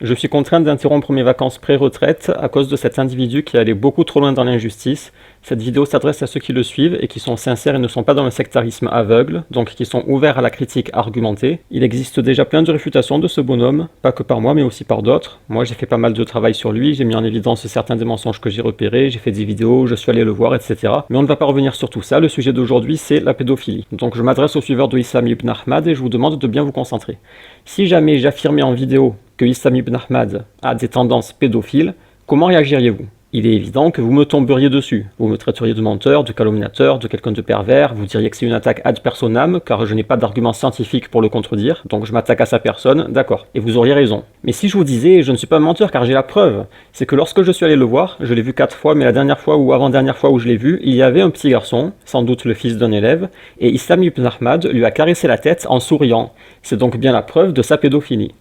Je suis contraint d'interrompre mes vacances pré-retraite à cause de cet individu qui allait beaucoup trop loin dans l'injustice. Cette vidéo s'adresse à ceux qui le suivent et qui sont sincères et ne sont pas dans le sectarisme aveugle, donc qui sont ouverts à la critique argumentée. Il existe déjà plein de réfutations de ce bonhomme, pas que par moi mais aussi par d'autres. Moi j'ai fait pas mal de travail sur lui, j'ai mis en évidence certains des mensonges que j'ai repérés, j'ai fait des vidéos, je suis allé le voir, etc. Mais on ne va pas revenir sur tout ça, le sujet d'aujourd'hui c'est la pédophilie. Donc je m'adresse aux suiveurs de Issam ibn Ahmad et je vous demande de bien vous concentrer. Si jamais j'affirmais en vidéo que Issam ibn Ahmad a des tendances pédophiles, comment réagiriez-vous ? Il est évident que vous me tomberiez dessus. Vous me traiteriez de menteur, de calomniateur, de quelqu'un de pervers, vous diriez que c'est une attaque ad personam, car je n'ai pas d'argument scientifique pour le contredire, donc je m'attaque à sa personne, d'accord, et vous auriez raison. Mais si je vous disais, je ne suis pas un menteur car j'ai la preuve, c'est que lorsque je suis allé le voir, je l'ai vu 4 fois, mais la dernière fois ou avant-dernière fois où je l'ai vu, il y avait un petit garçon, sans doute le fils d'un élève, et Issam ibn Ahmad lui a caressé la tête en souriant. C'est donc bien la preuve de sa pédophilie.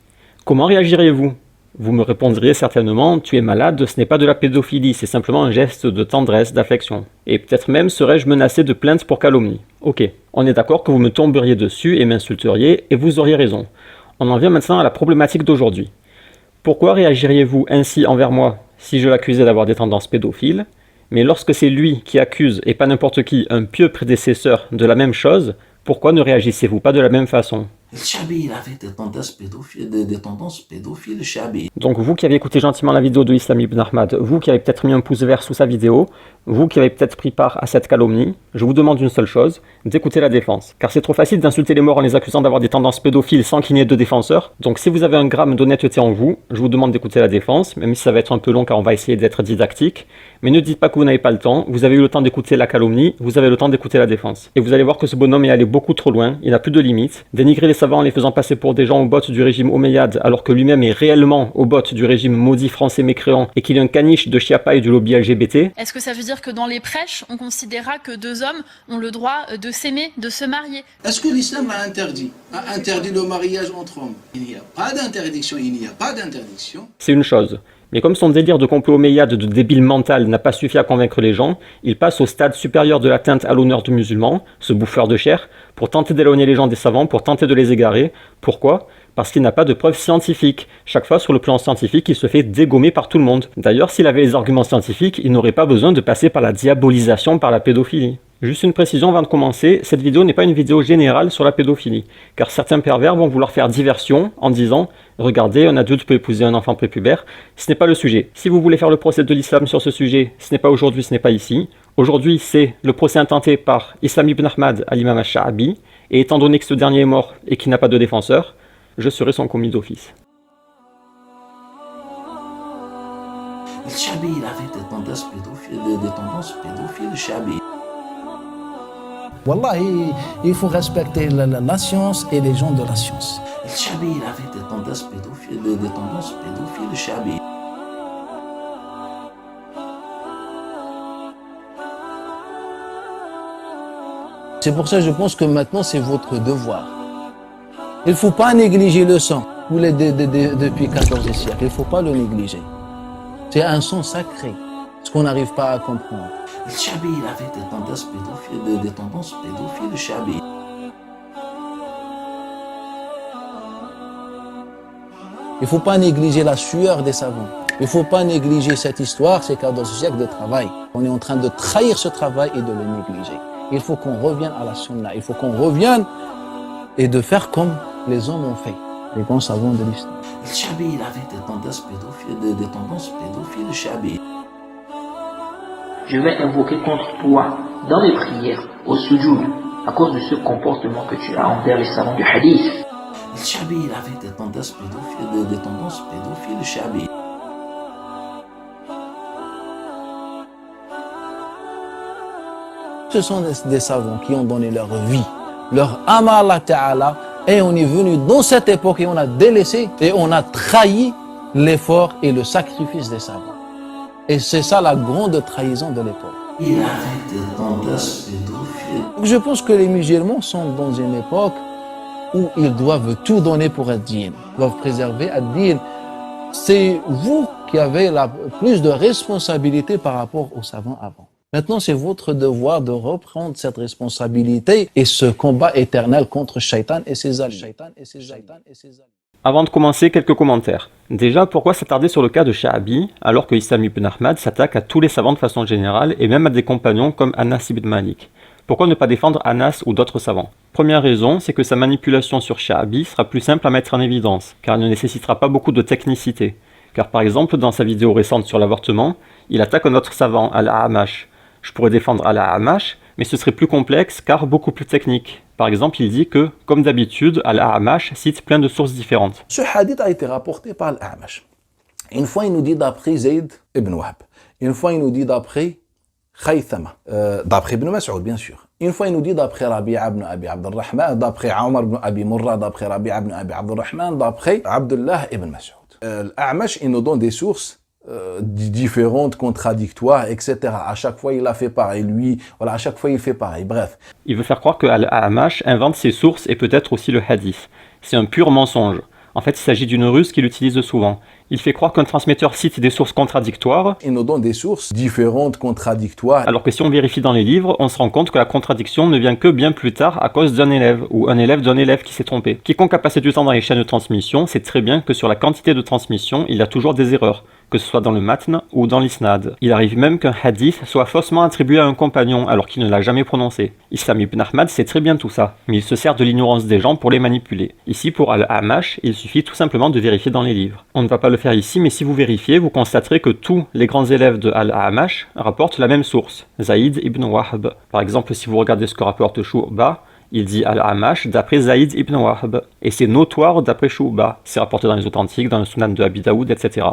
Comment réagiriez-vous ? Vous me répondriez certainement, tu es malade, ce n'est pas de la pédophilie, c'est simplement un geste de tendresse, d'affection. Et peut-être même serais-je menacé de plainte pour calomnie. Ok, on est d'accord que vous me tomberiez dessus et m'insulteriez, et vous auriez raison. On en vient maintenant à la problématique d'aujourd'hui. Pourquoi réagiriez-vous ainsi envers moi si je l'accusais d'avoir des tendances pédophiles, mais lorsque c'est lui qui accuse, et pas n'importe qui, un pieux prédécesseur de la même chose, pourquoi ne réagissez-vous pas de la même façon ? Il avait des tendances pédophiles, Chabi. Donc vous qui avez écouté gentiment la vidéo de Issam ibn Ahmad, vous qui avez peut-être mis un pouce vert sous sa vidéo, vous qui avez peut-être pris part à cette calomnie, je vous demande une seule chose, d'écouter la défense. Car c'est trop facile d'insulter les morts en les accusant d'avoir des tendances pédophiles sans qu'il n'y ait de défenseurs. Donc si vous avez un gramme d'honnêteté en vous, je vous demande d'écouter la défense, même si ça va être un peu long car on va essayer d'être didactique. Mais ne dites pas que vous n'avez pas le temps, vous avez eu le temps d'écouter la calomnie, vous avez le temps d'écouter la défense. Et vous allez voir que ce bonhomme est allé beaucoup trop loin, il n'a plus de limites. Dénigrer les savants en les faisant passer pour des gens au bottes du régime omeyyade, alors que lui-même est réellement au bottes du régime maudit français mécréant et qu'il est un caniche de Chiappa et du lobby LGBT. Est-ce que ça veut dire que dans les prêches, on considérera que 2 hommes ont le droit de s'aimer, de se marier? Est-ce que l'islam a interdit le mariage entre hommes? Il n'y a pas d'interdiction, il n'y a pas d'interdiction. C'est une chose. Mais comme son délire de complot omeyyade de débile mental n'a pas suffi à convaincre les gens, il passe au stade supérieur de l'atteinte à l'honneur du musulman, ce bouffeur de chair, pour tenter d'éloigner les gens des savants, pour tenter de les égarer. Pourquoi ? Parce qu'il n'a pas de preuves scientifiques. Chaque fois, sur le plan scientifique, il se fait dégommer par tout le monde. D'ailleurs, s'il avait les arguments scientifiques, il n'aurait pas besoin de passer par la diabolisation par la pédophilie. Juste une précision avant de commencer, cette vidéo n'est pas une vidéo générale sur la pédophilie, car certains pervers vont vouloir faire diversion en disant « Regardez, un adulte peut épouser un enfant prépubère », ce n'est pas le sujet. Si vous voulez faire le procès de l'islam sur ce sujet, ce n'est pas aujourd'hui, ce n'est pas ici. Aujourd'hui, c'est le procès intenté par Issam ibn Ahmad à l'imam al-Sha'abi, et étant donné que ce dernier est mort et qu'il n'a pas de défenseur, je serai son commis d'office. Chabi, il avait des tendances pédophiles, Chabi. Wallah, il faut respecter la science et les gens de la science. Chabi, il avait des tendances pédophiles, Chabi. C'est pour ça que je pense que maintenant c'est votre devoir. Il ne faut pas négliger le sang coulé depuis 14 siècles. Il ne faut pas le négliger. C'est un sang sacré, ce qu'on n'arrive pas à comprendre. Chabi, il avait des tendances pédophiles, Chabi. Il ne faut pas négliger la sueur des savants. Il ne faut pas négliger cette histoire, ces 14 siècles de travail. On est en train de trahir ce travail et de le négliger. Il faut qu'on revienne à la sunna. Il faut qu'on revienne et de faire comme les hommes ont fait, les grands savants de l'islam. Chabi, il avait des tendances pédophiles, Chabi. Je vais invoquer contre toi dans les prières, au sujoud, à cause de ce comportement que tu as envers les savants du hadith. Chabi, il avait des tendances pédophiles, Chabi. Ce sont des savants qui ont donné leur vie, leur âme à Allah Ta'ala, et on est venu dans cette époque et on a délaissé et on a trahi l'effort et le sacrifice des savants. Et c'est ça la grande trahison de l'époque. Il avait des tendances pédophiles. Je pense que les musulmans sont dans une époque où ils doivent tout donner pour ad-din, doivent préserver ad-din. C'est vous qui avez plus de responsabilité par rapport aux savants avant. Maintenant, c'est votre devoir de reprendre cette responsabilité et ce combat éternel contre Shaitan et ses alliés. Avant de commencer, quelques commentaires. Déjà, pourquoi s'attarder sur le cas de Sha'abi, alors que Issam ibn Ahmad s'attaque à tous les savants de façon générale, et même à des compagnons comme Anas ibn Malik? Pourquoi ne pas défendre Anas ou d'autres savants? Première raison, c'est que sa manipulation sur Sha'abi sera plus simple à mettre en évidence, car elle ne nécessitera pas beaucoup de technicité. Car par exemple, dans sa vidéo récente sur l'avortement, il attaque un autre savant, Al-A'amash. Je pourrais défendre Al-A'amash, mais ce serait plus complexe car beaucoup plus technique. Par exemple, il dit que, comme d'habitude, Al-A'amash cite plein de sources différentes. Ce hadith a été rapporté par Al-A'amash. Une fois, il nous dit d'après Zayd ibn Wahb. Une fois, il nous dit d'après Khaythama. D'après Ibn Mas'ud, bien sûr. Une fois, il nous dit d'après Rabi'a ibn Abi Abdurrahman, d'après Omar ibn Abi Murra, d'après Rabi'a ibn Abi Abdurrahman, d'après Abdullah ibn Mas'ud. Al-A'amash, il nous donne des sources différentes, contradictoires, etc. À chaque fois, il a fait pareil. Lui, voilà, à chaque fois, il fait pareil. Bref. Il veut faire croire que Al-A'amash invente ses sources et peut-être aussi le hadith. C'est un pur mensonge. En fait, il s'agit d'une ruse qu'il utilise souvent. Il fait croire qu'un transmetteur cite des sources contradictoires. Il nous donne des sources différentes, contradictoires. Alors que si on vérifie dans les livres, on se rend compte que la contradiction ne vient que bien plus tard à cause d'un élève, ou un élève d'un élève qui s'est trompé. Quiconque a passé du temps dans les chaînes de transmission sait très bien que sur la quantité de transmission, il y a toujours des erreurs, que ce soit dans le matn ou dans l'isnad. Il arrive même qu'un hadith soit faussement attribué à un compagnon alors qu'il ne l'a jamais prononcé. Issam ibn Ahmad sait très bien tout ça, mais il se sert de l'ignorance des gens pour les manipuler. Ici, pour Al-A'amash, il suffit tout simplement de vérifier dans les livres. On ne va pas le faire ici, mais si vous vérifiez, vous constaterez que tous les grands élèves de Al-A'amash rapportent la même source, Zayd ibn Wahb. Par exemple, si vous regardez ce que rapporte Shu'ba, il dit Al-A'amash d'après Zayd ibn Wahb. Et c'est notoire d'après Shu'ba. C'est rapporté dans les authentiques, dans le Sunan de Abi Daoud, etc.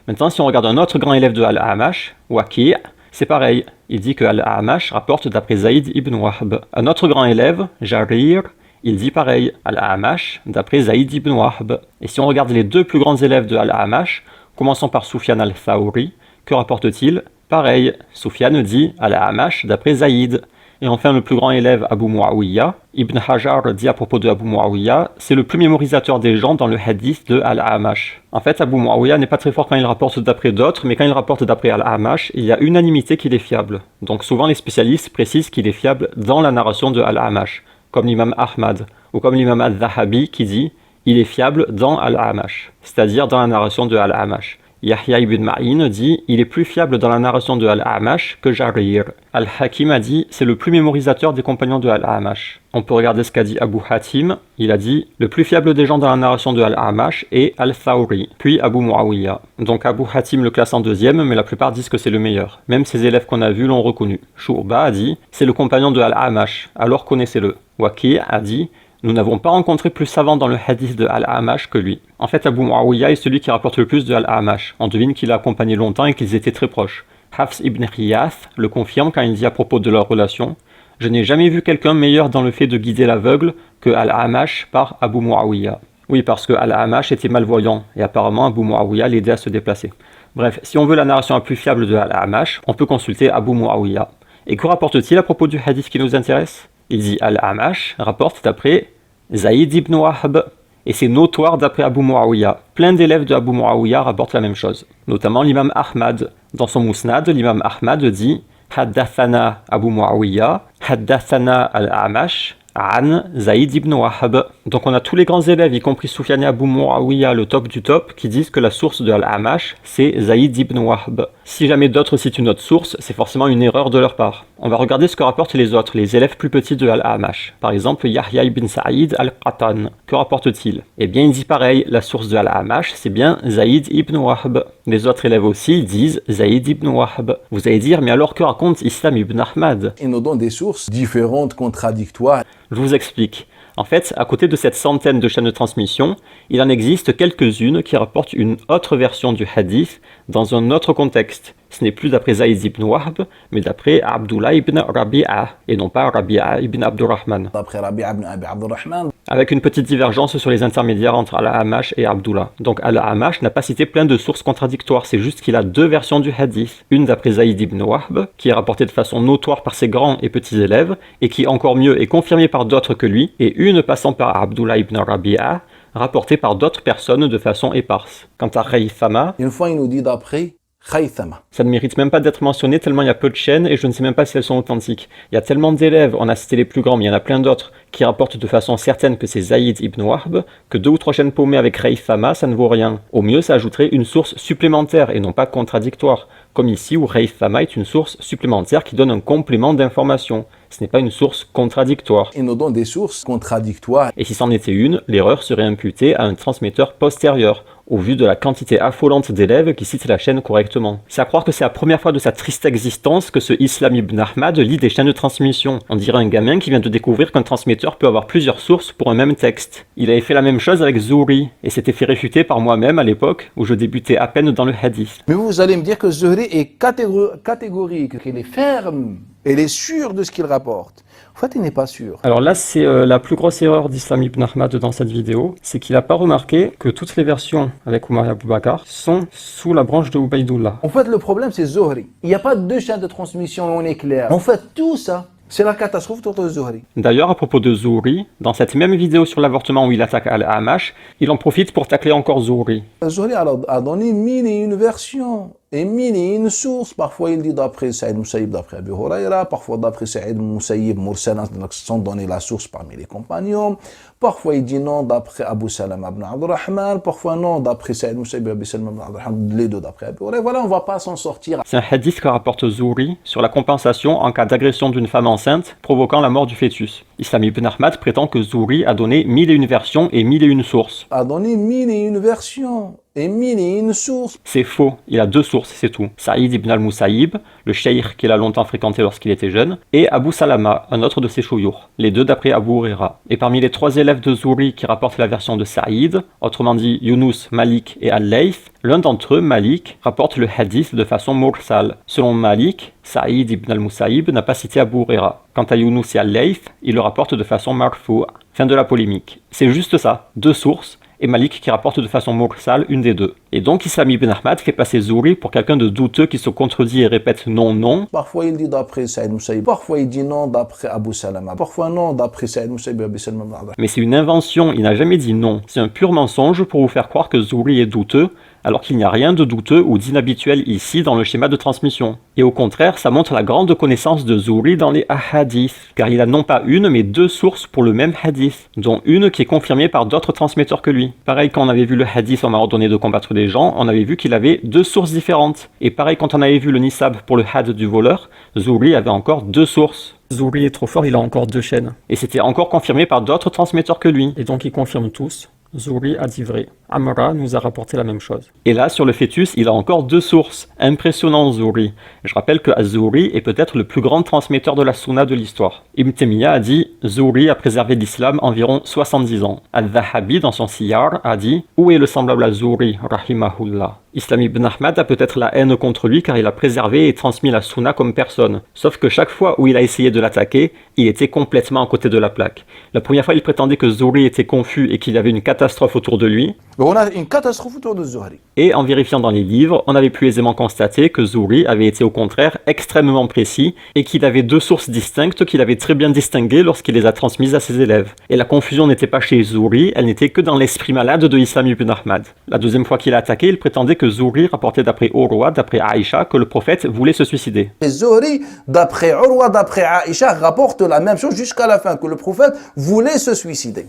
Maintenant, si on regarde un autre grand élève de Al-A'amash, Waki', c'est pareil. Il dit que Al-A'amash rapporte d'après Zayd ibn Wahb. Un autre grand élève, Jarir, il dit pareil, Al-A'amash d'après Zayd ibn Wahb. Et si on regarde les deux plus grands élèves de Al-A'amash, commençons par Sufyan al-Thawri, que rapporte-t-il? Pareil, Sufyan dit Al-A'amash d'après Zayd. Et enfin, le plus grand élève, Abu Muawiyya, Ibn Hajar dit à propos de Abu Muawiyya, c'est le plus mémorisateur des gens dans le hadith de Al-A'amash. En fait, Abu Muawiyya n'est pas très fort quand il rapporte d'après d'autres, mais quand il rapporte d'après Al-A'amash, il y a unanimité qu'il est fiable. Donc souvent les spécialistes précisent qu'il est fiable dans la narration de Al-A'amash, comme l'imam Ahmad, ou comme l'imam Al-Zahabi qui dit il est fiable dans Al-A'amash, c'est-à-dire dans la narration de Al-A'amash. Yahya ibn Ma'in dit il est plus fiable dans la narration de Al-A'amash que Jarir. Al-Hakim a dit c'est le plus mémorisateur des compagnons de Al-A'amash. On peut regarder ce qu'a dit Abu Hatim, il a dit le plus fiable des gens dans la narration de Al-A'amash est Al-Thawri, puis Abu Muawiyya. Donc Abu Hatim le classe en deuxième, mais la plupart disent que c'est le meilleur. Même ses élèves qu'on a vus l'ont reconnu. Shu'ba a dit c'est le compagnon de Al-A'amash, alors connaissez-le. Waki' a dit nous n'avons pas rencontré plus savant dans le hadith de Al-A'amash que lui. En fait, Abu Muawiyya est celui qui rapporte le plus de Al-A'amash. On devine qu'il l'a accompagné longtemps et qu'ils étaient très proches. Hafs ibn Ghiyath le confirme quand il dit à propos de leur relation « Je n'ai jamais vu quelqu'un meilleur dans le fait de guider l'aveugle que Al-A'amash par Abu Muawiyya. » Oui, parce que Al-A'amash était malvoyant et apparemment Abu Muawiyya l'aidait à se déplacer. Bref, si on veut la narration la plus fiable de Al-A'amash, on peut consulter Abu Muawiyya. Et que rapporte-t-il à propos du hadith qui nous intéresse? Il dit Al-A'amash rapporte d'après Zayd ibn Wahb, et c'est notoire d'après Abu Muawiyya. Plein d'élèves de Abu Muawiyya rapportent la même chose, notamment l'imam Ahmad. Dans son Musnad, l'imam Ahmad dit Haddathana Abu Muawiyya, Haddathana Al-A'amash, An Zayd ibn Wahb. Donc on a tous les grands élèves, y compris Sufyan et Abu Muawiyya, le top du top, qui disent que la source de Al-A'amash, c'est Zayd ibn Wahb. Si jamais d'autres citent une autre source, c'est forcément une erreur de leur part. On va regarder ce que rapportent les autres, les élèves plus petits de Al-A'amash. Par exemple, Yahya ibn Sa'id al-Qattan. Que rapporte-t-il? Eh bien, il dit pareil, la source de Al-A'amash, c'est bien Zayd ibn Wahb. Les autres élèves aussi disent Zayd ibn Wahb. Vous allez dire, mais alors que raconte Issam ibn Ahmad? Il nous donne des sources différentes, contradictoires. Je vous explique. En fait, à côté de cette centaine de chaînes de transmission, il en existe quelques-unes qui rapportent une autre version du hadith dans un autre contexte. Ce n'est plus d'après Zayd ibn Wahb, mais d'après Abdullah ibn Rabi'a, et non pas Rabi'a ibn Abdurrahman. D'après Rabi'a ibn Abi Abdurrahman. Avec une petite divergence sur les intermédiaires entre Al-A'amash et Abdullah. Donc Al-A'amash n'a pas cité plein de sources contradictoires, c'est juste qu'il a deux versions du hadith. Une d'après Zayd ibn Wahb, qui est rapportée de façon notoire par ses grands et petits élèves, et qui encore mieux est confirmée par d'autres que lui, et une passant par Abdullah ibn Rabi'a, rapportée par d'autres personnes de façon éparse. Quant à Khaythama, une fois il nous dit d'après Khaythama. Ça ne mérite même pas d'être mentionné tellement il y a peu de chaînes et je ne sais même pas si elles sont authentiques. Il y a tellement d'élèves, on a cité les plus grands mais il y en a plein d'autres, qui rapportent de façon certaine que c'est Zaïd ibn Wahb, que 2 ou 3 chaînes paumées avec Khaythama, ça ne vaut rien. Au mieux, ça ajouterait une source supplémentaire et non pas contradictoire, comme ici où Khaythama est une source supplémentaire qui donne un complément d'information. Ce n'est pas une source contradictoire. Ils nous donnent des sources contradictoires. Et si c'en était une, l'erreur serait imputée à un transmetteur postérieur, au vu de la quantité affolante d'élèves qui citent la chaîne correctement. C'est à croire que c'est la première fois de sa triste existence que ce Islam ibn Ahmad lit des chaînes de transmission. On dirait un gamin qui vient de découvrir qu'un transmetteur peut avoir plusieurs sources pour un même texte. Il avait fait la même chose avec Zuhri, et s'était fait réfuter par moi-même à l'époque, où je débutais à peine dans le hadith. Mais vous allez me dire que Zuhri est catégorique, qu'il est ferme, il est sûr de ce qu'il rapporte. En fait, il n'est pas sûr. Alors là, c'est la plus grosse erreur d'Islam ibn Ahmad dans cette vidéo, c'est qu'il n'a pas remarqué que toutes les versions avec Omar et Abu Bakr sont sous la branche de Ubaydullah. En fait, le problème, c'est Zuhri. Il n'y a pas deux chaînes de transmission et on est clair. En fait, tout ça, c'est la catastrophe autour de Zuhri. D'ailleurs, à propos de Zuhri, dans cette même vidéo sur l'avortement où il attaque Al-Amash, il en profite pour tacler encore Zuhri. Zuhri a donné 1001 versions et 1001 sources. Parfois, il dit d'après Saïd Moussaïb, d'après Abu Huraira. Parfois, d'après Saïd Moussaïb, Mursalan, sans donner la source parmi les compagnons. Parfois, il dit non d'après Abu Salama ibn Abdurrahman. Parfois, non d'après Saïd Moussaïb et Abu Salama ibn Abdurrahman. Les deux d'après Abu Huraira. Voilà, on ne va pas s'en sortir. C'est un hadith que rapporte Zuhri sur la compensation en cas d'agression d'une femme enceinte provoquant la mort du fœtus. Islam ibn Ahmad prétend que Zuhri a donné 1001 versions et 1001 sources. A donné 1001 versions et 1001 sources. C'est faux, il a 2 sources, c'est tout. Saïd ibn al-Moussaïb, le cheikh qu'il a longtemps fréquenté lorsqu'il était jeune, et Abu Salama, un autre de ses chouyours, les deux d'après Abu Huraira. Et parmi les 3 élèves de Zuhri qui rapportent la version de Saïd, autrement dit Yunus, Malik et Al-Layth, l'un d'entre eux, Malik, rapporte le hadith de façon mursal. Selon Malik, Saïd ibn al-Moussaïb n'a pas cité Abu Huraira. Quant à Yunus et Al-Layth, il le rapporte de façon marfou'. Fin de la polémique. C'est juste ça, 2 sources, et Malik qui rapporte de façon mursal une des 2. Et donc Islam ibn Ahmad fait passer Zuhri pour quelqu'un de douteux qui se contredit et répète non, non. Parfois il dit d'après Saïd Moussaïb, parfois il dit non d'après Abu Salama, parfois non d'après Saïd Moussaïb et Abu Salama. Mais c'est une invention, il n'a jamais dit non. C'est un pur mensonge pour vous faire croire que Zuhri est douteux, alors qu'il n'y a rien de douteux ou d'inhabituel ici dans le schéma de transmission. Et au contraire, ça montre la grande connaissance de Zuhri dans les ahadiths, car il a non pas une, mais 2 sources pour le même hadith, dont une qui est confirmée par d'autres transmetteurs que lui. Pareil, quand on avait vu le hadith on m'a ordonné de combattre des gens, on avait vu qu'il avait 2 sources différentes. Et pareil, quand on avait vu le nisab pour le had du voleur, Zuhri avait encore 2 sources. Zuhri est trop fort, il a encore 2 chaînes. Et c'était encore confirmé par d'autres transmetteurs que lui. Et donc ils confirment tous. Zuhri a dit vrai. Amra nous a rapporté la même chose. Et là, sur le fœtus, il a encore 2 sources. Impressionnant, Zuhri. Je rappelle que Az-Zuhri est peut-être le plus grand transmetteur de la sunna de l'histoire. Ibn Taymiyyah a dit « Zuhri a préservé l'islam environ 70 ans ». Al-Dhahabi, dans son Siyar, a dit « Où est le semblable à Zuhri, rahimahullah ». Islam ibn Ahmad a peut-être la haine contre lui car il a préservé et transmis la sunna comme personne. Sauf que chaque fois où il a essayé de l'attaquer, il était complètement à côté de la plaque. La première fois, il prétendait que Zuhri était confus et qu'il y avait une catastrophe autour de lui. On a une catastrophe autour de Zuhri. Et en vérifiant dans les livres, on avait pu aisément constater que Zuhri avait été au contraire extrêmement précis et qu'il avait 2 sources distinctes qu'il avait très bien distinguées lorsqu'il les a transmises à ses élèves. Et la confusion n'était pas chez Zuhri, elle n'était que dans l'esprit malade de Islam ibn Ahmad. La deuxième fois qu'il a attaqué, il prétendait que Zuhri rapportait d'après Urwa, d'après Aïcha, que le prophète voulait se suicider. Et Zuhri, d'après Urwa, d'après Aïcha, rapporte la même chose jusqu'à la fin, que le prophète voulait se suicider.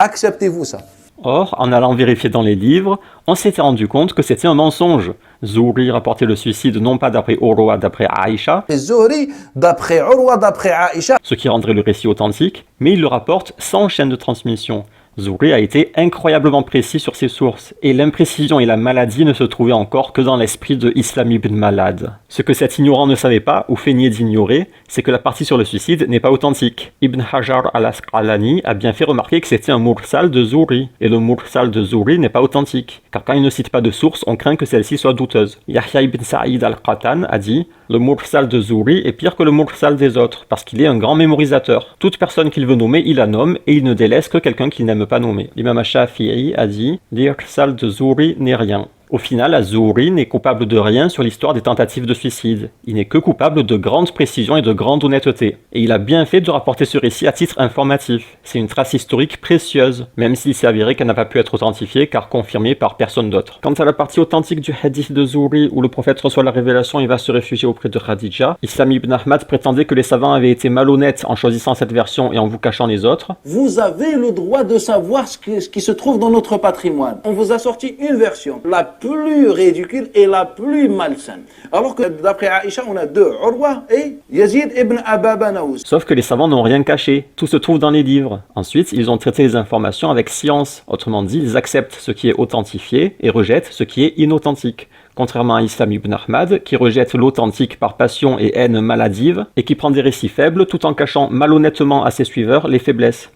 Acceptez-vous ça? Or, en allant vérifier dans les livres, on s'était rendu compte que c'était un mensonge. Zuhri rapportait le suicide non pas d'après Urwa, d'après Aïcha, Et Zuhri, d'après Urwa, d'après Aïcha, ce qui rendrait le récit authentique, mais il le rapporte sans chaîne de transmission. Zuhri a été incroyablement précis sur ses sources, et l'imprécision et la maladie ne se trouvaient encore que dans l'esprit de Islam ibn Malad. Ce que cet ignorant ne savait pas, ou feignait d'ignorer, c'est que la partie sur le suicide n'est pas authentique. Ibn Hajar al-Asqalani a bien fait remarquer que c'était un mursal de Zuhri, et le mursal de Zuhri n'est pas authentique, car quand il ne cite pas de source, on craint que celle-ci soit douteuse. Yahya ibn Sa'id al-Qattan a dit « Le mursal de Zuhri est pire que le mursal des autres, parce qu'il est un grand mémorisateur. Toute personne qu'il veut nommer, il la nomme, et il ne délaisse que quelqu'un qu'il n'aime pas nommer. » L'imam Shafi'i a dit « L'irsal de Zuhri n'est rien. » Au final, Az-Zuhri n'est coupable de rien sur l'histoire des tentatives de suicide. Il n'est que coupable de grande précision et de grande honnêteté. Et il a bien fait de rapporter ce récit à titre informatif. C'est une trace historique précieuse, même s'il s'est avéré qu'elle n'a pas pu être authentifiée car confirmée par personne d'autre. Quant à la partie authentique du hadith de Zuhri où le prophète reçoit la révélation et va se réfugier auprès de Khadija, Islam ibn Ahmad prétendait que les savants avaient été malhonnêtes en choisissant cette version et en vous cachant les autres. Vous avez le droit de savoir ce qui se trouve dans notre patrimoine. On vous a sorti une version, la plus ridicule et la plus malsaine. Alors que d'après Aïcha, on a deux, Urwa et Yazid ibn Ababanaous. Sauf que les savants n'ont rien caché, tout se trouve dans les livres. Ensuite, ils ont traité les informations avec science, autrement dit, ils acceptent ce qui est authentifié et rejettent ce qui est inauthentique. Contrairement à Islam ibn Ahmad, qui rejette l'authentique par passion et haine maladive, et qui prend des récits faibles tout en cachant malhonnêtement à ses suiveurs les faiblesses.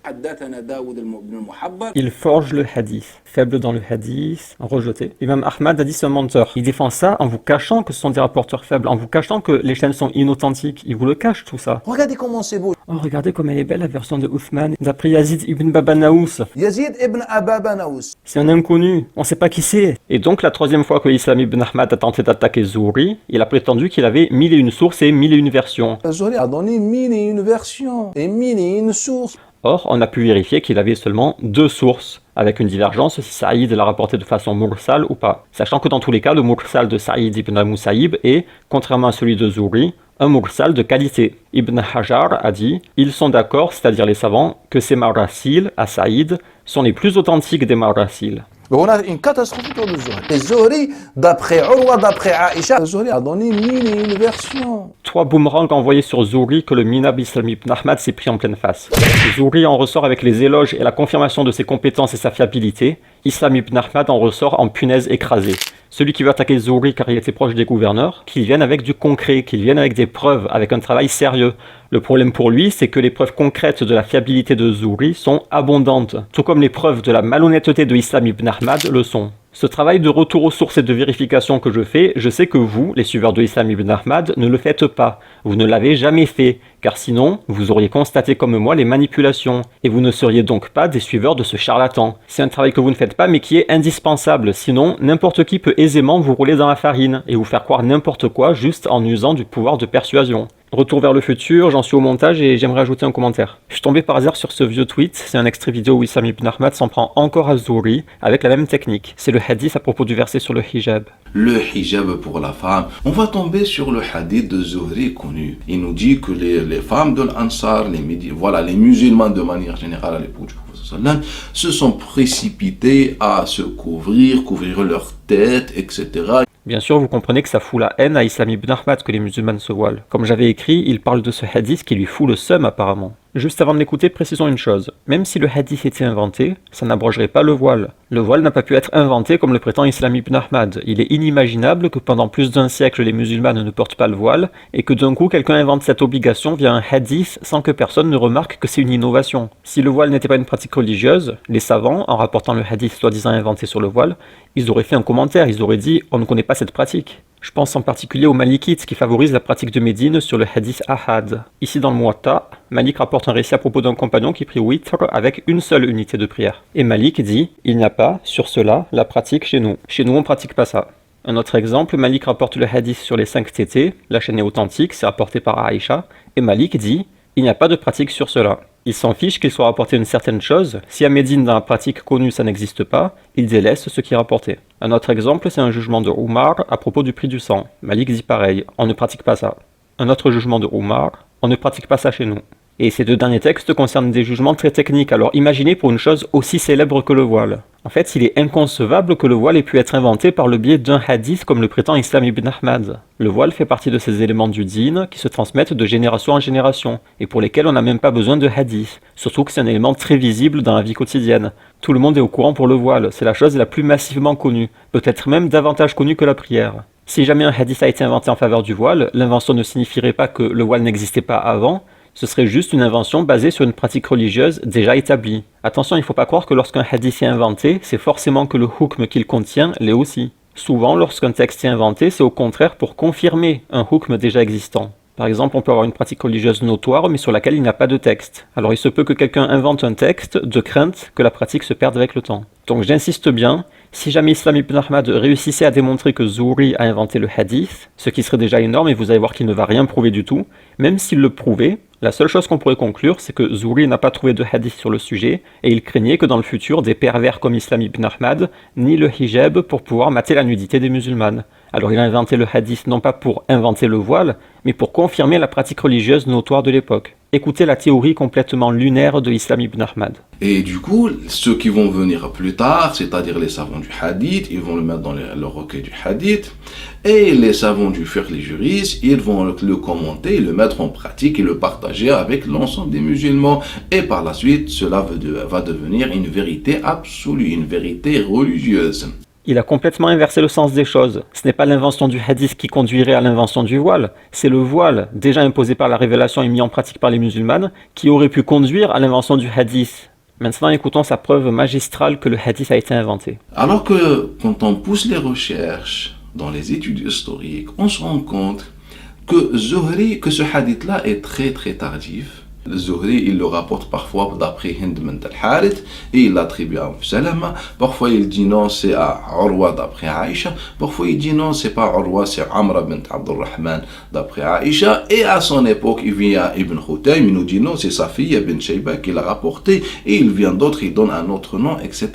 Il forge le hadith, faible dans le hadith, rejeté. Imam Ahmad a dit c'est un menteur. Il défend ça en vous cachant que ce sont des rapporteurs faibles, en vous cachant que les chaînes sont inauthentiques. Il vous le cache tout ça. Regardez comment c'est beau. Oh, regardez comme elle est belle la version de Uthman, d'après Yazid ibn Babanaous. Yazid ibn Ababanaous. C'est un inconnu, on sait pas qui c'est. Et donc la troisième fois que Islam ibn Ahmad a tenté d'attaquer Zuhri, il a prétendu qu'il avait 1001 sources et 1001 versions. Zuhri a donné 1001 versions et 1001 sources. Or, on a pu vérifier qu'il avait seulement 2 sources, avec une divergence si Saïd l'a rapporté de façon mursal ou pas. Sachant que dans tous les cas, le mursal de Saïd ibn al-Musayyib est, contrairement à celui de Zuhri, un mursal de qualité. Ibn Hajar a dit « Ils sont d'accord, c'est-à-dire les savants, que ces marasil à Saïd sont les plus authentiques des marasil. » On a une catastrophe autour de Zuhri. Et Zuhri, d'après Urwa, d'après Aïcha, Zuhri a donné 1001 versions. 3 boomerangs envoyés sur Zuhri que le minab Islam ibn Ahmad s'est pris en pleine face. Zuhri en ressort avec les éloges et la confirmation de ses compétences et sa fiabilité. Islam ibn Ahmad en ressort en punaise écrasée. Celui qui veut attaquer Zuhri car il était proche des gouverneurs, qu'il vienne avec du concret, qu'il vienne avec des preuves, avec un travail sérieux. Le problème pour lui, c'est que les preuves concrètes de la fiabilité de Zuhri sont abondantes, tout comme les preuves de la malhonnêteté de Islam ibn Ahmad le sont. Ce travail de retour aux sources et de vérification que je fais, je sais que vous, les suiveurs de Islam ibn Ahmad, ne le faites pas. Vous ne l'avez jamais fait, car sinon, vous auriez constaté comme moi les manipulations, et vous ne seriez donc pas des suiveurs de ce charlatan. C'est un travail que vous ne faites pas mais qui est indispensable, sinon n'importe qui peut aisément vous rouler dans la farine, et vous faire croire n'importe quoi juste en usant du pouvoir de persuasion. Retour vers le futur, j'en suis au montage et j'aimerais ajouter un commentaire. Je suis tombé par hasard sur ce vieux tweet, c'est un extrait vidéo où Islam ibn Ahmad s'en prend encore à Zuhri avec la même technique. C'est le hadith à propos du verset sur le hijab. Le hijab pour la femme. On va tomber sur le hadith de Zuhri connu. Il nous dit que les femmes de l'Ansar, les musulmans de manière générale à l'époque du prophète se sont précipités à se couvrir leur tête, etc. Bien sûr, vous comprenez que ça fout la haine à Islam ibn Ahmad que les musulmans se voilent. Comme j'avais écrit, il parle de ce hadith qui lui fout le seum apparemment. Juste avant de l'écouter, précisons une chose. Même si le hadith était inventé, ça n'abrogerait pas le voile. Le voile n'a pas pu être inventé comme le prétend Islam ibn Ahmad. Il est inimaginable que pendant plus d'un siècle les musulmanes ne portent pas le voile et que d'un coup quelqu'un invente cette obligation via un hadith sans que personne ne remarque que c'est une innovation. Si le voile n'était pas une pratique religieuse, les savants, en rapportant le hadith soi-disant inventé sur le voile, ils auraient fait un commentaire, ils auraient dit « on ne connaît pas cette pratique ». Je pense en particulier aux Malikites qui favorisent la pratique de Médine sur le hadith Ahad. Ici dans le Muwatta, Malik rapporte un récit à propos d'un compagnon qui prie witr avec une seule unité de prière. Et Malik dit « il n'y a pas, sur cela, la pratique chez nous. Chez nous on pratique pas ça ». Un autre exemple, Malik rapporte le hadith sur les 5 tétés, la chaîne est authentique, c'est rapporté par Aïcha, et Malik dit « il n'y a pas de pratique sur cela ». Il s'en fiche qu'il soit rapporté une certaine chose, si à Médine dans la pratique connue ça n'existe pas, il délaisse ce qui est rapporté. Un autre exemple, c'est un jugement de Omar à propos du prix du sang. Malik dit pareil, on ne pratique pas ça. Un autre jugement de Omar, on ne pratique pas ça chez nous. Et ces deux derniers textes concernent des jugements très techniques, alors imaginez pour une chose aussi célèbre que le voile. En fait, il est inconcevable que le voile ait pu être inventé par le biais d'un hadith comme le prétend Islam ibn Ahmad. Le voile fait partie de ces éléments du dîn qui se transmettent de génération en génération, et pour lesquels on n'a même pas besoin de hadith, surtout que c'est un élément très visible dans la vie quotidienne. Tout le monde est au courant pour le voile, c'est la chose la plus massivement connue, peut-être même davantage connue que la prière. Si jamais un hadith a été inventé en faveur du voile, l'invention ne signifierait pas que le voile n'existait pas avant, ce serait juste une invention basée sur une pratique religieuse déjà établie. Attention, il ne faut pas croire que lorsqu'un hadith est inventé, c'est forcément que le hukm qu'il contient l'est aussi. Souvent, lorsqu'un texte est inventé, c'est au contraire pour confirmer un hukm déjà existant. Par exemple, on peut avoir une pratique religieuse notoire, mais sur laquelle il n'y a pas de texte. Alors il se peut que quelqu'un invente un texte de crainte que la pratique se perde avec le temps. Donc j'insiste bien, Si jamais Islam ibn Ahmad réussissait à démontrer que Zuhri a inventé le hadith, ce qui serait déjà énorme et vous allez voir qu'il ne va rien prouver du tout, même s'il le prouvait, la seule chose qu'on pourrait conclure, c'est que Zuhri n'a pas trouvé de hadith sur le sujet et il craignait que dans le futur, des pervers comme Islam ibn Ahmad nient le hijab pour pouvoir mater la nudité des musulmanes. Alors il a inventé le hadith non pas pour inventer le voile, mais pour confirmer la pratique religieuse notoire de l'époque. Écoutez la théorie complètement lunaire de Islam ibn Ahmad. Et du coup, ceux qui vont venir plus tard, c'est-à-dire les savants du hadith, ils vont le mettre dans le recueil du hadith, et les savants du fiqh, les juristes, ils vont le commenter, le mettre en pratique et le partager avec l'ensemble des musulmans. Et par la suite, cela va devenir une vérité absolue, une vérité religieuse. Il a complètement inversé le sens des choses. Ce n'est pas l'invention du hadith qui conduirait à l'invention du voile, c'est le voile, déjà imposé par la révélation et mis en pratique par les musulmanes, qui aurait pu conduire à l'invention du hadith. Maintenant, écoutons sa preuve magistrale que le hadith a été inventé. Alors que quand on pousse les recherches dans les études historiques, on se rend compte que ce hadith-là est très très tardif. Zuhri, il le rapporte parfois d'après Hind bint al-Harith et il l'attribue à Salama. Parfois il dit non, c'est à Urwa d'après Aïcha. Parfois il dit non, c'est pas Urwa, c'est Amra bint Abdurrahman d'après Aïcha. Et à son époque, il vient à Ibn Khutaym, il nous dit non, c'est Safiya bint Shayba qui l'a rapporté. Et il vient d'autres, il donne un autre nom, etc.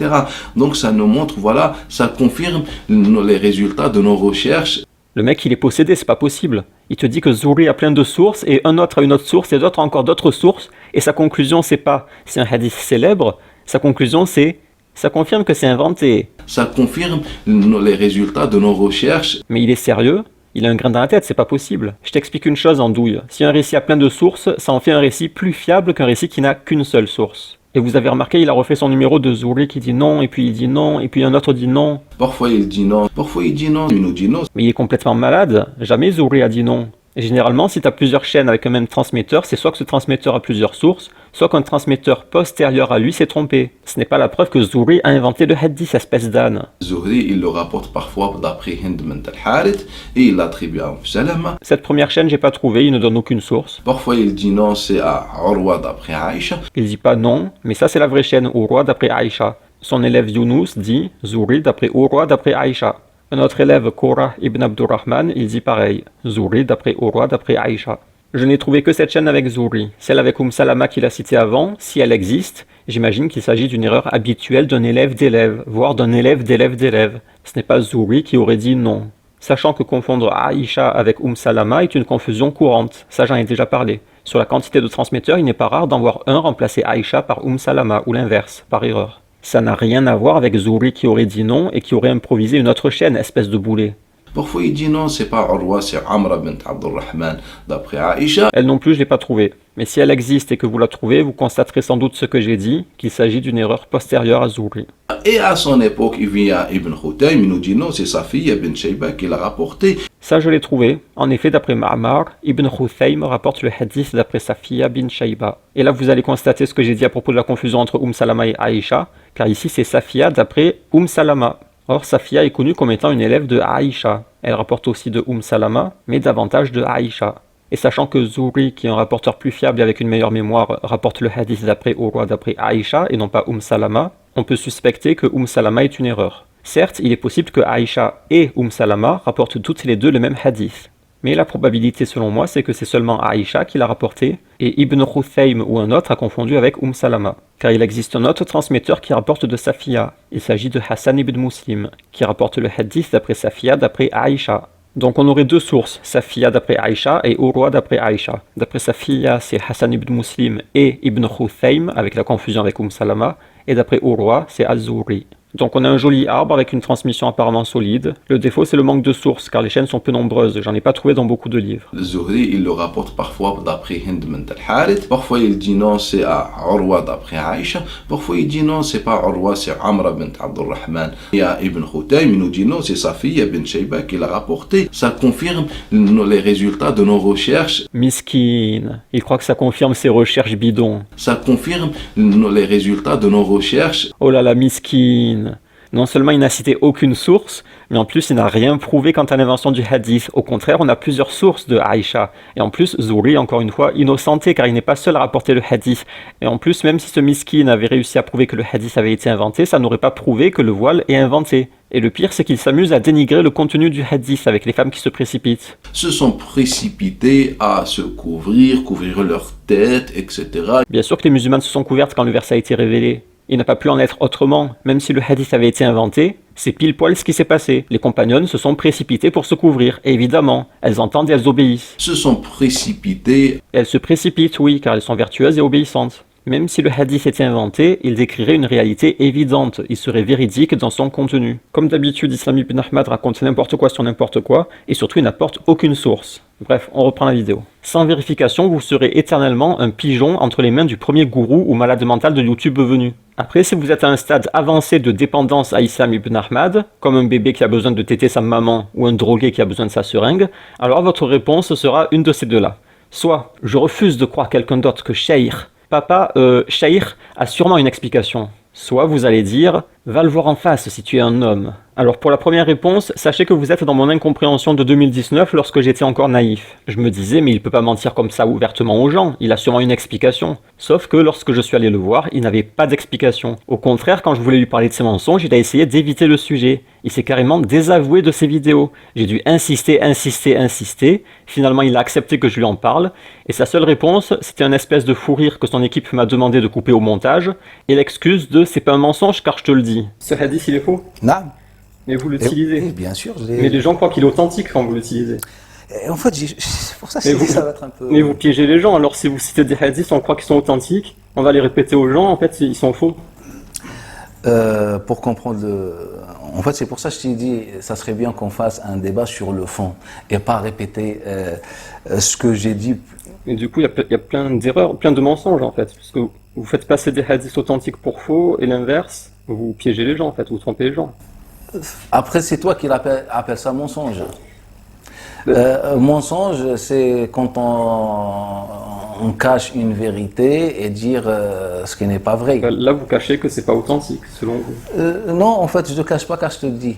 Donc ça nous montre, voilà, ça confirme les résultats de nos recherches. Le mec, il est possédé, c'est pas possible. Il te dit que Zuhri a plein de sources, et un autre a une autre source, et d'autres encore d'autres sources, et sa conclusion, c'est pas c'est un hadith célèbre, sa conclusion, c'est ça confirme que c'est inventé. Ça confirme les résultats de nos recherches. Mais il est sérieux? Il a un grain dans la tête, c'est pas possible. Je t'explique une chose en douille. Si un récit a plein de sources, ça en fait un récit plus fiable qu'un récit qui n'a qu'une seule source. Et vous avez remarqué, il a refait son numéro de Zuhri qui dit non, et puis il dit non, et puis un autre dit non. Parfois il dit non, parfois il dit non, il nous dit non. Mais il est complètement malade, jamais Zuhri a dit non. Et généralement, si tu as plusieurs chaînes avec un même transmetteur, c'est soit que ce transmetteur a plusieurs sources, soit qu'un transmetteur postérieur à lui s'est trompé. Ce n'est pas la preuve que Zuhri a inventé le hadith, espèce d'âne. Zuhri, il le rapporte parfois d'après Hind bint al-Harith et il l'attribue à Salama. Cette première chaîne, j'ai pas trouvé, il ne donne aucune source. Parfois il dit non, c'est à Urwa d'après Aïcha. Il dit pas non, mais ça c'est la vraie chaîne, Urwa d'après Aïcha. Son élève Younous dit Zuhri d'après Urwa d'après Aïcha. Un autre élève, Qurra ibn Abdurrahman, il dit pareil, Zuhri d'après Urwa d'après Aïcha. Je n'ai trouvé que cette chaîne avec Zuhri. Celle avec Salama qu'il a citée avant, si elle existe, j'imagine qu'il s'agit d'une erreur habituelle d'un élève d'élève, voire d'un élève d'élève d'élève. Ce n'est pas Zuhri qui aurait dit non. Sachant que confondre Aïcha avec Salama est une confusion courante, ça j'en ai déjà parlé. Sur la quantité de transmetteurs, il n'est pas rare d'en voir un remplacer Aïcha par Salama, ou l'inverse, par erreur. Ça n'a rien à voir avec Zuhri qui aurait dit non et qui aurait improvisé une autre chaîne, espèce de boulet. Parfois il dit non, c'est pas Urwa, c'est Amra bint Abdurrahman d'après Aïcha. Elle non plus, je l'ai pas trouvée. Mais si elle existe et que vous la trouvez, vous constaterez sans doute ce que j'ai dit, qu'il s'agit d'une erreur postérieure à Zuhri. Et à son époque, il vient à Ibn Khutaym, il nous dit non, c'est Safiya bint Shayba qui l'a rapporté. Ça, je l'ai trouvé. En effet, d'après Ma'mar, Ibn Khutaym rapporte le hadith d'après Safiya bint Shayba. Et là, vous allez constater ce que j'ai dit à propos de la confusion entre Salama et Aïcha, car ici, c'est Safiya d'après Salama. Or, Safiya est connue comme étant une élève de Aïcha. Elle rapporte aussi de Salama, mais davantage de Aïcha. Et sachant que Zuhri, qui est un rapporteur plus fiable et avec une meilleure mémoire, rapporte le hadith d'après Urwa d'après Aïcha et non pas Salama, on peut suspecter que Salama est une erreur. Certes, il est possible que Aïcha et Salama rapportent toutes les deux le même hadith. Mais la probabilité selon moi, c'est que c'est seulement Aïcha qui l'a rapporté et Ibn Khutaym ou un autre a confondu avec Salama. Car il existe un autre transmetteur qui rapporte de Safiya. Il s'agit de Hassan ibn Muslim, qui rapporte le hadith d'après Safiya d'après Aïcha. Donc on aurait deux sources, Safiya d'après Aïcha et Urwa d'après Aïcha. D'après Safiya, c'est Hassan ibn Muslim et Ibn Khutaym, avec la confusion avec Salama, et d'après Urwa, c'est Az-Zuhri. Donc on a un joli arbre avec une transmission apparemment solide. Le défaut, c'est le manque de sources, car les chaînes sont peu nombreuses. J'en ai pas trouvé dans beaucoup de livres. Zuhri, il le rapporte parfois d'après Hind bint al-Harith. Parfois il dit non, c'est à Urwa d'après Aïcha. Parfois il dit non, c'est pas Urwa, c'est Amra bint Abdurrahman. Et à Ibn Khutaym, il nous dit non, c'est Safiya bint Shayba qui l'a rapporté. Ça confirme les résultats de nos recherches. Miskin, il croit que ça confirme ses recherches bidons. Ça confirme les résultats de nos recherches. Oh là là, miskin. Non seulement il n'a cité aucune source, Mais en plus, il n'a rien prouvé quant à l'invention du hadith. Au contraire, on a plusieurs sources de Aïcha. Et en plus, Zuhri, encore une fois, innocenté, car il n'est pas seul à rapporter le hadith. Et en plus, même si ce miskin avait réussi à prouver que le hadith avait été inventé, ça n'aurait pas prouvé que le voile est inventé. Et le pire, c'est qu'il s'amuse à dénigrer le contenu du hadith avec les femmes qui se précipitent. Se sont précipités à se couvrir leur tête, etc. Bien sûr que les musulmanes se sont couvertes quand le verset a été révélé. Il n'a pas pu en être autrement, même si le hadith avait été inventé, c'est pile poil ce qui s'est passé. Les compagnonnes se sont précipitées pour se couvrir, et évidemment, elles entendent et elles obéissent. Se sont précipités. Elles se précipitent, oui, car elles sont vertueuses et obéissantes. Même si le hadith était inventé, il décrirait une réalité évidente, il serait véridique dans son contenu. Comme d'habitude, Islam ibn Ahmad raconte n'importe quoi sur n'importe quoi, et surtout il n'apporte aucune source. Bref, on reprend la vidéo. Sans vérification, vous serez éternellement un pigeon entre les mains du premier gourou ou malade mental de YouTube venu. Après, si vous êtes à un stade avancé de dépendance à Islam ibn Ahmad, comme un bébé qui a besoin de téter sa maman ou un drogué qui a besoin de sa seringue, alors votre réponse sera une de ces deux-là. Soit, je refuse de croire quelqu'un d'autre que Cheikh. Papa, Cheikh a sûrement une explication. Soit vous allez dire, va le voir en face si tu es un homme. Alors pour la première réponse, sachez que vous êtes dans mon incompréhension de 2019 lorsque j'étais encore naïf. Je me disais, mais il peut pas mentir comme ça ouvertement aux gens, il a sûrement une explication. Sauf que lorsque je suis allé le voir, il n'avait pas d'explication. Au contraire, quand je voulais lui parler de ses mensonges, il a essayé d'éviter le sujet. Il s'est carrément désavoué de ses vidéos. J'ai dû insister. Finalement, il a accepté que je lui en parle. Et sa seule réponse, c'était un espèce de fou rire que son équipe m'a demandé de couper au montage. Et l'excuse de c'est pas un mensonge car je te le dis. Ce hadith, il est faux. Non. Mais vous l'utilisez. Oui, bien sûr. Mais les gens croient qu'il est authentique quand vous l'utilisez. En fait, c'est pour ça que ça va être un peu... Mais vous piégez les gens. Alors si vous citez des hadiths, on croit qu'ils sont authentiques. On va les répéter aux gens. En fait, ils sont faux. Pour comprendre En fait, c'est pour ça que je t'ai dit, ça serait bien qu'on fasse un débat sur le fond et pas répéter ce que j'ai dit. Et du coup, il y a plein d'erreurs, plein de mensonges en fait. Parce que vous faites passer des hadiths authentiques pour faux et l'inverse, vous piégez les gens en fait, vous trompez les gens. Après, c'est toi qui appelle ça mensonge. Mensonge, c'est quand on cache une vérité et dire ce qui n'est pas vrai. Là, vous cachez que c'est pas authentique, selon vous. Non, en fait, je ne cache pas car je te le dis.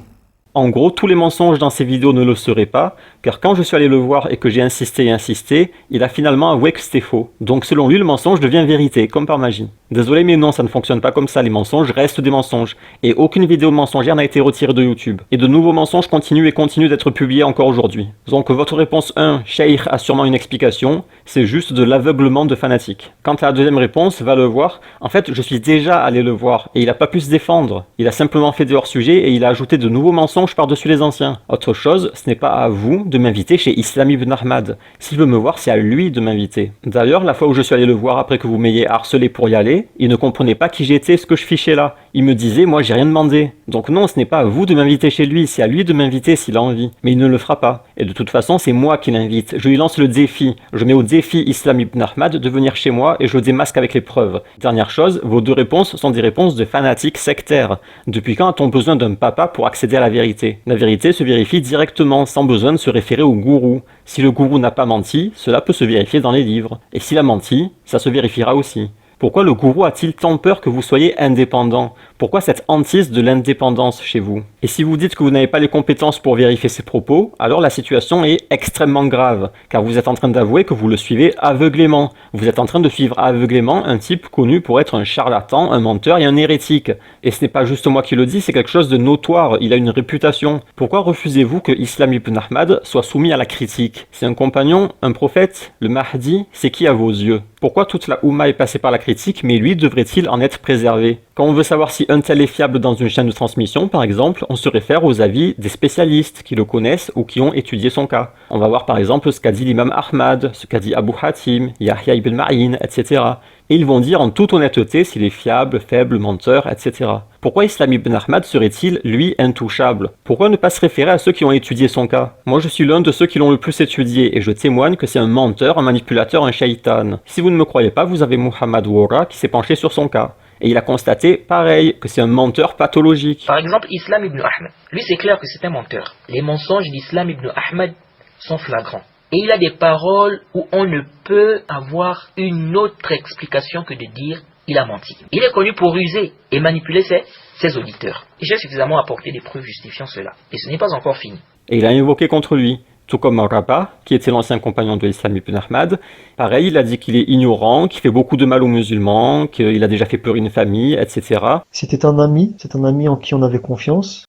En gros, tous les mensonges dans ces vidéos ne le seraient pas, car quand je suis allé le voir et que j'ai insisté, il a finalement avoué que c'était faux. Donc selon lui, le mensonge devient vérité, comme par magie. Désolé, mais non, ça ne fonctionne pas comme ça, les mensonges restent des mensonges. Et aucune vidéo mensongère n'a été retirée de YouTube. Et de nouveaux mensonges continuent d'être publiés encore aujourd'hui. Donc votre réponse 1, Cheikh a sûrement une explication, c'est juste de l'aveuglement de fanatiques. Quant à la deuxième réponse, va le voir, en fait, je suis déjà allé le voir, et il n'a pas pu se défendre. Il a simplement fait des hors-sujets et il a ajouté de nouveaux mensonges par-dessus les anciens. Autre chose, ce n'est pas à vous de m'inviter chez Islam ibn Ahmad. S'il veut me voir, c'est à lui de m'inviter. D'ailleurs, la fois où je suis allé le voir après que vous m'ayez harcelé pour y aller, il ne comprenait pas qui j'étais, ce que je fichais là. Il me disait, moi j'ai rien demandé. Donc non, ce n'est pas à vous de m'inviter chez lui, c'est à lui de m'inviter s'il a envie. Mais il ne le fera pas. Et de toute façon, c'est moi qui l'invite. Je lui lance le défi. Je mets au défi Islam ibn Ahmad de venir chez moi et je le démasque avec les preuves. Dernière chose, vos deux réponses sont des réponses de fanatiques sectaires. Depuis quand a-t-on besoin d'un papa pour accéder à la vérité ? La vérité se vérifie directement, sans besoin de se référer au gourou. Si le gourou n'a pas menti, cela peut se vérifier dans les livres. Et s'il a menti, ça se vérifiera aussi. Pourquoi le gourou a-t-il tant peur que vous soyez indépendant ? Pourquoi cette hantise de l'indépendance chez vous ? Et si vous dites que vous n'avez pas les compétences pour vérifier ces propos, alors la situation est extrêmement grave, car vous êtes en train d'avouer que vous le suivez aveuglément. Vous êtes en train de suivre aveuglément un type connu pour être un charlatan, un menteur et un hérétique. Et ce n'est pas juste moi qui le dis, c'est quelque chose de notoire, il a une réputation. Pourquoi refusez-vous que Islam ibn Ahmad soit soumis à la critique ? C'est un compagnon, un prophète, le Mahdi, c'est qui à vos yeux ? Pourquoi toute la Oumma est passée par la critique, mais lui devrait-il en être préservé ? Quand on veut savoir si un tel est fiable dans une chaîne de transmission, par exemple, on se réfère aux avis des spécialistes qui le connaissent ou qui ont étudié son cas. On va voir par exemple ce qu'a dit l'imam Ahmad, ce qu'a dit Abu Hatim, Yahya ibn Ma'in, etc. Et ils vont dire en toute honnêteté s'il est fiable, faible, menteur, etc. Pourquoi Islam ibn Ahmad serait-il, lui, intouchable ? Pourquoi ne pas se référer à ceux qui ont étudié son cas ? Moi je suis l'un de ceux qui l'ont le plus étudié et je témoigne que c'est un menteur, un manipulateur, un shaitan. Si vous ne me croyez pas, vous avez Muhammad Wara qui s'est penché sur son cas. Et il a constaté, pareil, que c'est un menteur pathologique. Par exemple, Islam ibn Ahmad. Lui, c'est clair que c'est un menteur. Les mensonges d'Islam ibn Ahmad sont flagrants. Et il a des paroles où on ne peut avoir une autre explication que de dire il a menti. Il est connu pour ruser et manipuler ses auditeurs. Et j'ai suffisamment apporté des preuves justifiant cela. Et ce n'est pas encore fini. Et il a invoqué contre lui, tout comme Rabah, qui était l'ancien compagnon de l'Islam ibn Ahmad. Pareil, il a dit qu'il est ignorant, qu'il fait beaucoup de mal aux musulmans, qu'il a déjà fait peur une famille, etc. C'est un ami en qui on avait confiance.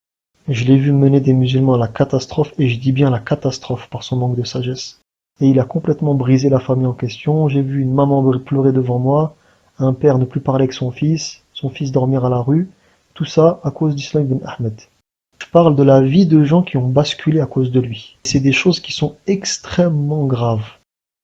Je l'ai vu mener des musulmans à la catastrophe, et je dis bien la catastrophe par son manque de sagesse. Et il a complètement brisé la famille en question. J'ai vu une maman pleurer devant moi, un père ne plus parler avec son fils dormir à la rue. Tout ça à cause d'Islam ibn Ahmed. Je parle de la vie de gens qui ont basculé à cause de lui. C'est des choses qui sont extrêmement graves.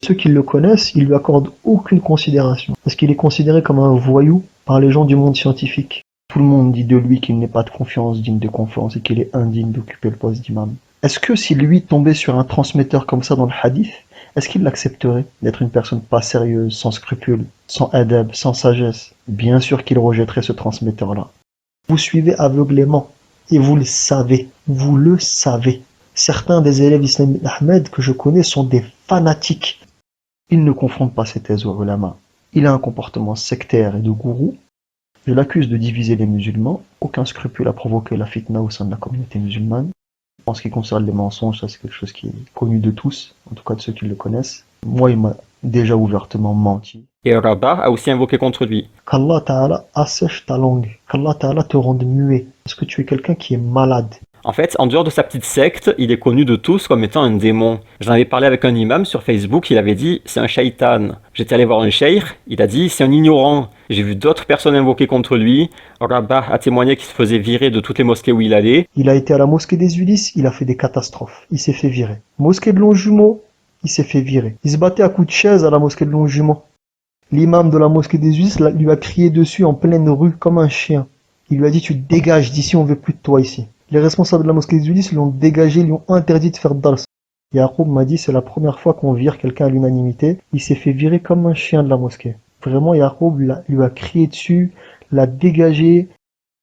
Ceux qui le connaissent, ils lui accordent aucune considération, parce qu'il est considéré comme un voyou par les gens du monde scientifique. Tout le monde dit de lui qu'il n'est pas de confiance, digne de confiance, et qu'il est indigne d'occuper le poste d'imam. Est-ce que si lui tombait sur un transmetteur comme ça dans le hadith, est-ce qu'il l'accepterait d'être une personne pas sérieuse, sans scrupules, sans adab, sans sagesse? Bien sûr qu'il rejetterait ce transmetteur-là. Vous suivez aveuglément, et vous le savez. Certains des élèves d'Islam ibn Ahmed que je connais sont des fanatiques. Ils ne confrontent pas ses thèses aux ulama. Il a un comportement sectaire et de gourou. Je l'accuse de diviser les musulmans. Aucun scrupule à provoquer la fitna au sein de la communauté musulmane. En ce qui concerne les mensonges, ça c'est quelque chose qui est connu de tous, en tout cas de ceux qui le connaissent. Moi, il m'a déjà ouvertement menti. Et Rabah a aussi invoqué contre lui. Qu'Allah Ta'ala assèche ta langue, qu'Allah Ta'ala te rende muet, parce que tu es quelqu'un qui est malade. En fait, en dehors de sa petite secte, il est connu de tous comme étant un démon. J'en avais parlé avec un imam sur Facebook, il avait dit « c'est un shaitan ». J'étais allé voir un cheikh, il a dit « c'est un ignorant ». J'ai vu d'autres personnes invoquer contre lui. Rabah a témoigné qu'il se faisait virer de toutes les mosquées où il allait. Il a été à la mosquée des Ulysse, il a fait des catastrophes, il s'est fait virer. Mosquée de Longjumeau, il s'est fait virer. Il se battait à coups de chaise à la mosquée de Longjumeau. L'imam de la mosquée des Ulysse lui a crié dessus en pleine rue comme un chien. Il lui a dit « tu dégages d'ici, on veut plus de toi ici ». Les responsables de la mosquée des Ulysse l'ont dégagé, lui ont interdit de faire dars. Yacoub m'a dit c'est la première fois qu'on vire quelqu'un à l'unanimité. Il s'est fait virer comme un chien de la mosquée. Vraiment, Yacoub lui a crié dessus, l'a dégagé.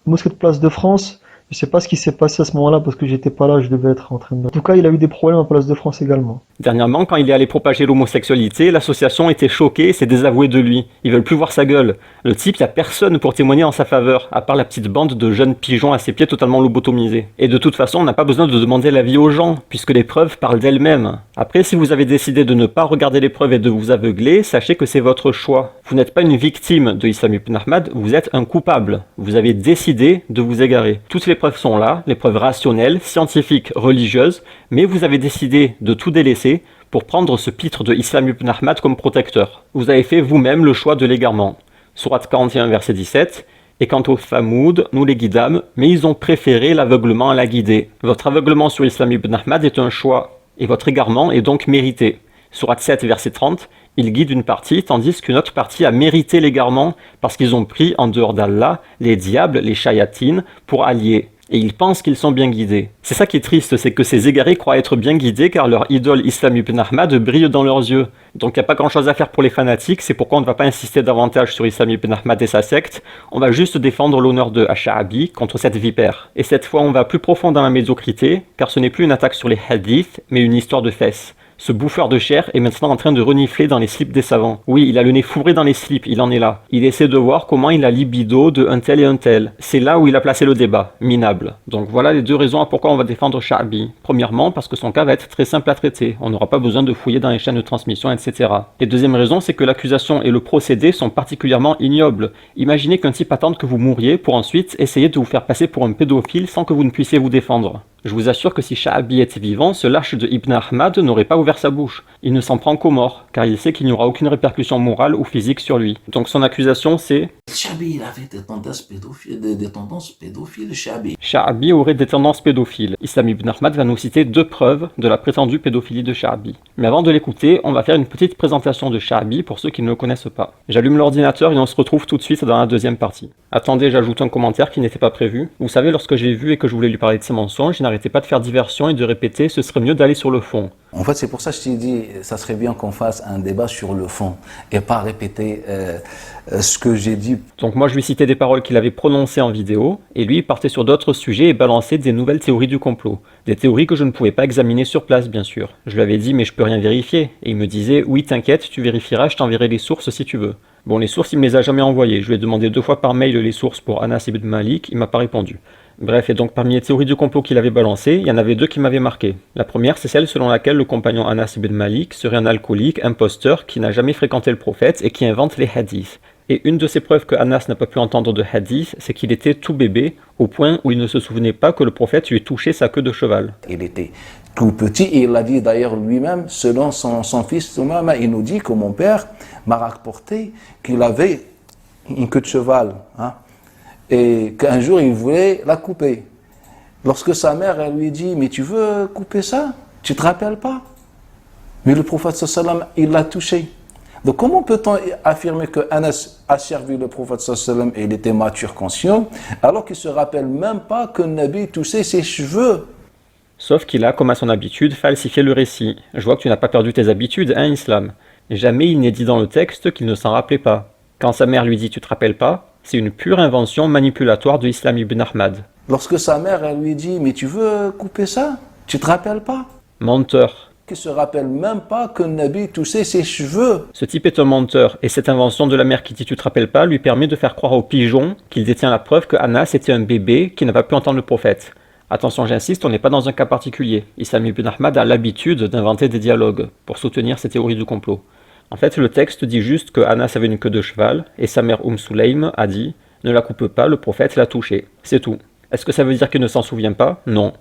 Mosquée de Place de France, je sais pas ce qui s'est passé à ce moment-là parce que j'étais pas là, je devais être en train de... En tout cas, il a eu des problèmes à Place de France également. Dernièrement, quand il est allé propager l'homosexualité, l'association était choquée et s'est désavouée de lui. Ils veulent plus voir sa gueule. Le type, y a personne pour témoigner en sa faveur, à part la petite bande de jeunes pigeons à ses pieds totalement lobotomisés. Et de toute façon, on n'a pas besoin de demander l'avis aux gens, puisque les preuves parlent d'elles-mêmes. Après, si vous avez décidé de ne pas regarder les preuves et de vous aveugler, sachez que c'est votre choix. Vous n'êtes pas une victime de Islam ibn Ahmad, vous êtes un coupable. Vous avez décidé de vous égarer. Toutes les preuves sont là, les preuves rationnelles, scientifiques, religieuses, mais vous avez décidé de tout délaisser pour prendre ce pitre de Islam ibn Ahmad comme protecteur. Vous avez fait vous-même le choix de l'égarement. Sourate 41, verset 17. Et quant aux Famoud, nous les guidâmes, mais ils ont préféré l'aveuglement à la guidée. Votre aveuglement sur Islam ibn Ahmad est un choix, et votre égarement est donc mérité. Sourate 7, verset 30. Ils guident une partie, tandis qu'une autre partie a mérité l'égarement parce qu'ils ont pris en dehors d'Allah les diables, les shayatines, pour alliés. Et ils pensent qu'ils sont bien guidés. C'est ça qui est triste, c'est que ces égarés croient être bien guidés car leur idole Islam ibn Ahmad brille dans leurs yeux. Donc il n'y a pas grand chose à faire pour les fanatiques, c'est pourquoi on ne va pas insister davantage sur Islam ibn Ahmad et sa secte, on va juste défendre l'honneur de Ash-Sha'abi contre cette vipère. Et cette fois on va plus profond dans la médiocrité, car ce n'est plus une attaque sur les hadiths, mais une histoire de fesses. Ce bouffeur de chair est maintenant en train de renifler dans les slips des savants. Oui, il a le nez fourré dans les slips, il en est là. Il essaie de voir comment il a libido de un tel et un tel. C'est là où il a placé le débat, minable. Donc voilà les deux raisons à pourquoi on va défendre Sha'abi. Premièrement, parce que son cas va être très simple à traiter. On n'aura pas besoin de fouiller dans les chaînes de transmission, etc. Et deuxième raison, c'est que l'accusation et le procédé sont particulièrement ignobles. Imaginez qu'un type attende que vous mouriez pour ensuite essayer de vous faire passer pour un pédophile sans que vous ne puissiez vous défendre. Je vous assure que si Sha'abi était vivant, ce lâche de Ibn Ahmad n'aurait pas ouvert sa bouche. Il ne s'en prend qu'aux morts, car il sait qu'il n'y aura aucune répercussion morale ou physique sur lui. Donc son accusation c'est... Sha'abi, il avait des tendances pédophiles, Sha'abi. Sha'abi aurait des tendances pédophiles. Islam ibn Ahmad va nous citer deux preuves de la prétendue pédophilie de Sha'abi. Mais avant de l'écouter, on va faire une petite présentation de Sha'abi pour ceux qui ne le connaissent pas. J'allume l'ordinateur et on se retrouve tout de suite dans la deuxième partie. Attendez, j'ajoute un commentaire qui n'était pas prévu. Vous savez, lorsque je l'ai vu et que je voulais lui parler de ses mensonges, je n'arrêtais pas de faire diversion et de répéter « ce serait mieux d'aller sur le fond ». En fait, c'est pour ça que je t'ai dit, ça serait bien qu'on fasse un débat sur le fond et pas répéter ce que j'ai dit. Donc moi, je lui citais des paroles qu'il avait prononcées en vidéo, et lui, il partait sur d'autres sujets et balançait des nouvelles théories du complot. Des théories que je ne pouvais pas examiner sur place, bien sûr. Je lui avais dit « mais je peux rien vérifier ». Et il me disait « oui, t'inquiète, tu vérifieras, je t'enverrai les sources si tu veux ». Bon, les sources, il me les a jamais envoyées. Je lui ai demandé 2 fois par mail les sources pour Anas ibn Malik, il m'a pas répondu. Bref, et donc parmi les théories du complot qu'il avait balancées, il y en avait 2 qui m'avaient marqué. La première, c'est celle selon laquelle le compagnon Anas ibn Malik serait un alcoolique, imposteur, qui n'a jamais fréquenté le prophète et qui invente les hadiths. Et une de ces preuves que Anas n'a pas pu entendre de hadith, c'est qu'il était tout bébé, au point où il ne se souvenait pas que le prophète lui ait touché sa queue de cheval. Il était tout petit et il l'a dit d'ailleurs lui-même, selon son fils Toumama, il nous dit que mon père m'a rapporté qu'il avait une queue de cheval, hein, et qu'un jour il voulait la couper. Lorsque sa mère elle lui dit « Mais tu veux couper ça? Tu te rappelles pas ?» Mais le prophète sallam il l'a touché. Donc comment peut-on affirmer que Anas a servi le prophète sallam et il était mature, conscient, alors qu'il ne se rappelle même pas que le Nabi touchait ses cheveux? Sauf qu'il a, comme à son habitude, falsifié le récit. Je vois que tu n'as pas perdu tes habitudes, hein, Islam. Jamais il n'est dit dans le texte qu'il ne s'en rappelait pas. Quand sa mère lui dit « tu te rappelles pas », c'est une pure invention manipulatoire de Islam ibn Ahmad. Lorsque sa mère elle lui dit « Mais tu veux couper ça? Tu te rappelles pas ?» Menteur. Qui se rappelle même pas que le Nabi touchait ses cheveux. Ce type est un menteur, et cette invention de la mère qui dit « tu te rappelles pas » lui permet de faire croire aux pigeons qu'il détient la preuve que Anas était un bébé qui n'a pas pu entendre le prophète. Attention, j'insiste, on n'est pas dans un cas particulier. Islam ibn Ahmad a l'habitude d'inventer des dialogues pour soutenir ses théories du complot. En fait, le texte dit juste que Anas avait une queue de cheval, et sa mère Sulaym a dit « ne la coupe pas, le prophète l'a touchée ». C'est tout. Est-ce que ça veut dire qu'il ne s'en souvient pas? Non.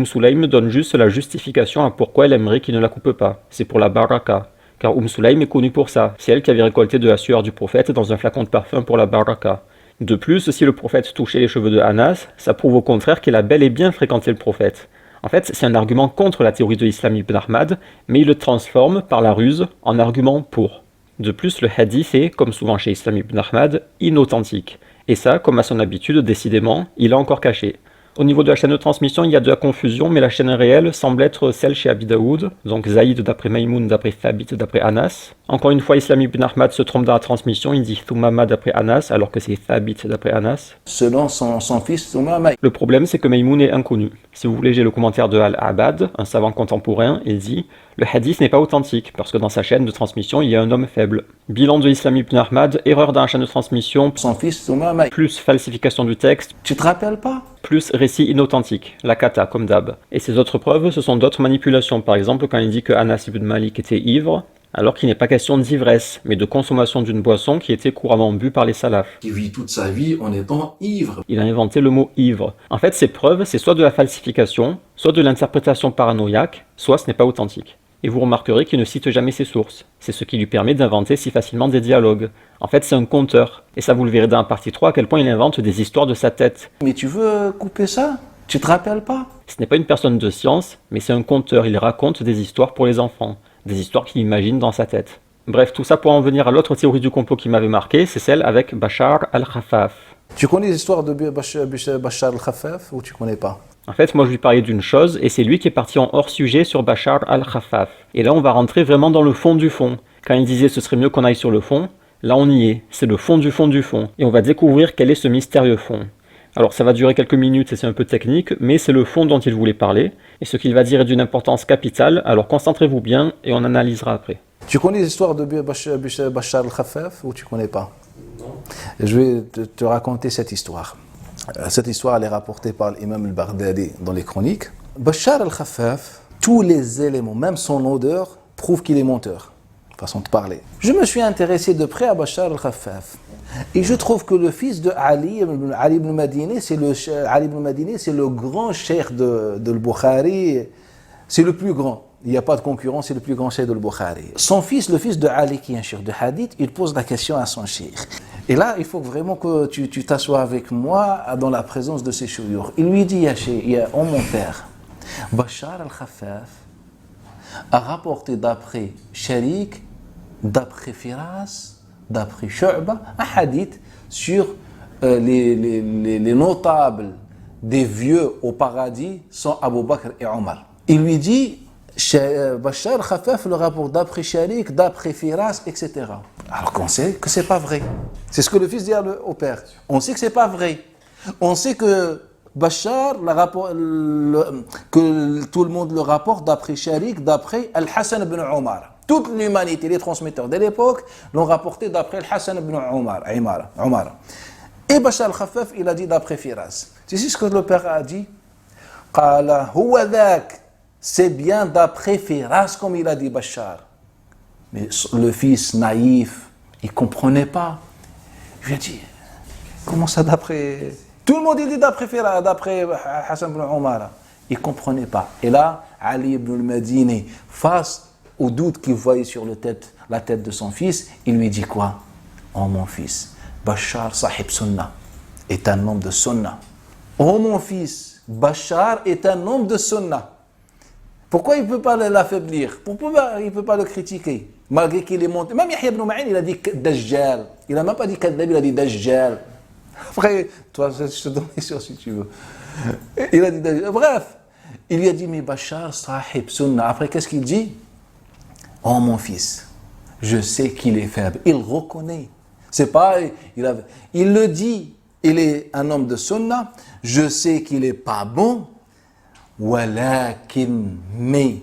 Sulaym donne juste la justification à pourquoi elle aimerait qu'il ne la coupe pas. C'est pour la baraka. Car Sulaym est connue pour ça. C'est elle qui avait récolté de la sueur du prophète dans un flacon de parfum pour la baraka. De plus, si le prophète touchait les cheveux de Anas, ça prouve au contraire qu'il a bel et bien fréquenté le prophète. En fait, c'est un argument contre la théorie de l'islam ibn Ahmad, mais il le transforme par la ruse en argument pour. De plus, le hadith est, comme souvent chez Islam ibn Ahmad, inauthentique. Et ça, comme à son habitude, décidément, il a encore caché. Au niveau de la chaîne de transmission, il y a de la confusion, mais la chaîne réelle semble être celle chez Abi Daoud, donc Zaïd d'après Maïmoun, d'après Thabit, d'après Anas. Encore une fois, Islam ibn Ahmad se trompe dans la transmission, il dit Thumama d'après Anas, alors que c'est Thabit d'après Anas. Selon son fils Thumama. Le problème, c'est que Maïmoun est inconnu. Si vous voulez, j'ai le commentaire de Al-Abad, un savant contemporain, il dit le hadith n'est pas authentique, parce que dans sa chaîne de transmission, il y a un homme faible. Bilan de Islam ibn Ahmad, erreur dans la chaîne de transmission, son fils Thumama, plus falsification du texte, tu te rappelles pas? Plus récit inauthentique, la kata, comme d'hab. Et ces autres preuves, ce sont d'autres manipulations. Par exemple, quand il dit que Anas ibn Malik était ivre, alors qu'il n'est pas question d'ivresse, mais de consommation d'une boisson qui était couramment bue par les salafs. Qui vit toute sa vie en étant ivre. Il a inventé le mot ivre. En fait, ces preuves, c'est soit de la falsification, soit de l'interprétation paranoïaque, soit ce n'est pas authentique. Et vous remarquerez qu'il ne cite jamais ses sources. C'est ce qui lui permet d'inventer si facilement des dialogues. En fait, c'est un conteur. Et ça, vous le verrez dans la partie 3, à quel point il invente des histoires de sa tête. Mais tu veux couper ça? Tu te rappelles pas? Ce n'est pas une personne de science, mais c'est un conteur. Il raconte des histoires pour les enfants. Des histoires qu'il imagine dans sa tête. Bref, tout ça pour en venir à l'autre théorie du complot qui m'avait marqué, c'est celle avec Bachar al-Khaffaf. Tu connais l'histoire de Bachar al-Khaffaf ou tu connais pas? En fait, moi je lui parlais d'une chose, et c'est lui qui est parti en hors-sujet sur Bachar al-Khaffaf. Et là, on va rentrer vraiment dans le fond du fond. Quand il disait ce serait mieux qu'on aille sur le fond, là on y est, c'est le fond du fond du fond. Et on va découvrir quel est ce mystérieux fond. Alors ça va durer quelques minutes et c'est un peu technique, mais c'est le fond dont il voulait parler. Et ce qu'il va dire est d'une importance capitale, alors concentrez-vous bien et on analysera après. Tu connais l'histoire de Bachar al-Khaffaf ou tu connais pas? Non. Je vais te raconter cette histoire. Cette histoire elle est rapportée par l'imam al-Baghdadi dans les chroniques. Bachar al-Khaffaf, tous les éléments, même son odeur, prouvent qu'il est menteur. Façon de parler. Je me suis intéressé de près à Bachar al-Khaffaf. Et je trouve que le fils de Ali ibn Madini, c'est le grand cheikh de Bukhari, c'est le plus grand. Il n'y a pas de concurrent, c'est le plus grand cheikh de Bukhari. Son fils, le fils de Ali, qui est un cheikh de hadith, il pose la question à son cheikh. Et là, il faut vraiment que tu t'assoies avec moi dans la présence de ces chouyours. Il lui dit, oh mon père, Bachar al-Khaffaf a rapporté d'après Sharik, d'après Firas, d'après Shu'ba, un hadith sur les notables des vieux au paradis sont Abu Bakr et Omar. Il lui dit, Bachar al-Khaffaf le rapporte d'après Sharik, d'après Firas, etc. Alors qu'on sait que c'est pas vrai. C'est ce que le fils dit au père. On sait que c'est pas vrai. On sait que Bachar, que tout le monde le rapporte d'après Sharik, d'après Al-Hassan ibn Omar. toute l'humanité, les transmetteurs de l'époque, l'ont rapporté d'après le Hassan ibn Umar. Et Bachar al-Khaffaf, il a dit d'après Firas. Tu sais ce que le père a dit? C'est bien d'après Firas, comme il a dit Bachar. Mais le fils naïf, il ne comprenait pas. Il lui a dit, comment ça d'après... Tout le monde il dit d'après Firas, d'après Hassan ibn Umar. Il ne comprenait pas. Et là, Ali ibn al-Madini, face au doute qu'il voyait sur la tête de son fils, il lui dit quoi? Oh mon fils, Bachar sahib sunnah est un homme de sunnah. Oh mon fils, Bachar est un homme de sunnah. Pourquoi il ne peut pas l'affaiblir? Pourquoi il ne peut pas le critiquer? Malgré qu'il est monté. Même Yahya ibn Ma'in, il a dit Dajjal. Il n'a même pas dit Kadhab, il a dit Dajjal. Après, toi, je te donne les choses si tu veux. Il a dit Dajjal. Bref, il lui a dit, mais Bachar sahib sunnah. Après, qu'est-ce qu'il dit? Oh mon fils, je sais qu'il est faible. Il reconnaît. C'est pas, il le dit, il est un homme de sunnah. Je sais qu'il n'est pas bon. Walakin, mais.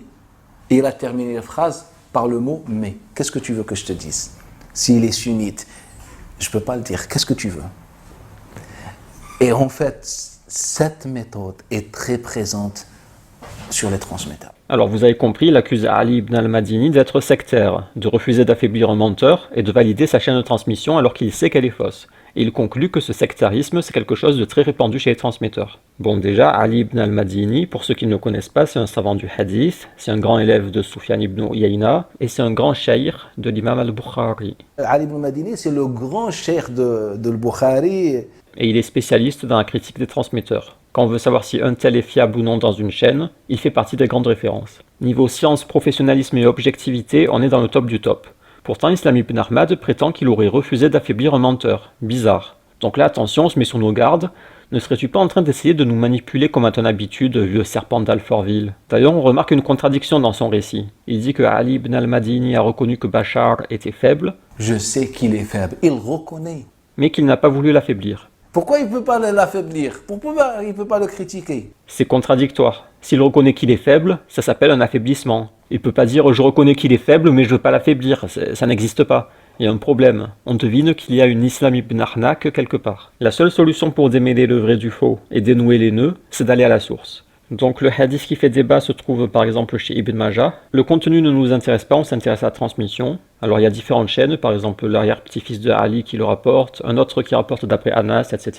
Et il a terminé la phrase par le mot mais. Qu'est-ce que tu veux que je te dise? S'il est sunnite, je ne peux pas le dire. Qu'est-ce que tu veux? Et en fait, cette méthode est très présente sur les transmetteurs. Alors vous avez compris, il accuse Ali ibn al-Madini d'être sectaire, de refuser d'affaiblir un menteur et de valider sa chaîne de transmission alors qu'il sait qu'elle est fausse. Et il conclut que ce sectarisme, c'est quelque chose de très répandu chez les transmetteurs. Bon, déjà, Ali ibn al-Madini, pour ceux qui ne le connaissent pas, c'est un savant du hadith, c'est un grand élève de Sufyan ibn Uyayna, et c'est un grand shaykh de l'imam al-Bukhari. Ali ibn al-Madini, c'est le grand shaykh de al-Bukhari. Et il est spécialiste dans la critique des transmetteurs. Quand on veut savoir si un tel est fiable ou non dans une chaîne, il fait partie des grandes références. Niveau science, professionnalisme et objectivité, on est dans le top du top. Pourtant, Islam ibn Ahmad prétend qu'il aurait refusé d'affaiblir un menteur. Bizarre. Donc là, attention, on se met sur nos gardes. Ne serais-tu pas en train d'essayer de nous manipuler comme à ton habitude, vieux serpent d'Alfortville? D'ailleurs, on remarque une contradiction dans son récit. Il dit que Ali ibn al-Madini a reconnu que Bachar était faible. Je sais qu'il est faible. Il reconnaît. Mais qu'il n'a pas voulu l'affaiblir. Pourquoi il ne peut pas l'affaiblir? Pourquoi il ne peut pas le critiquer? C'est contradictoire. S'il reconnaît qu'il est faible, ça s'appelle un affaiblissement. Il ne peut pas dire « je reconnais qu'il est faible, mais je ne veux pas l'affaiblir ». Ça n'existe pas. Il y a un problème. On devine qu'il y a une Islam ibn Arnak quelque part. La seule solution pour démêler le vrai du faux et dénouer les nœuds, c'est d'aller à la source. Donc le hadith qui fait débat se trouve par exemple chez Ibn Majah. Le contenu ne nous intéresse pas, on s'intéresse à la transmission. Alors il y a différentes chaînes, par exemple l'arrière-petit-fils de Ali qui le rapporte, un autre qui rapporte d'après Anas, etc.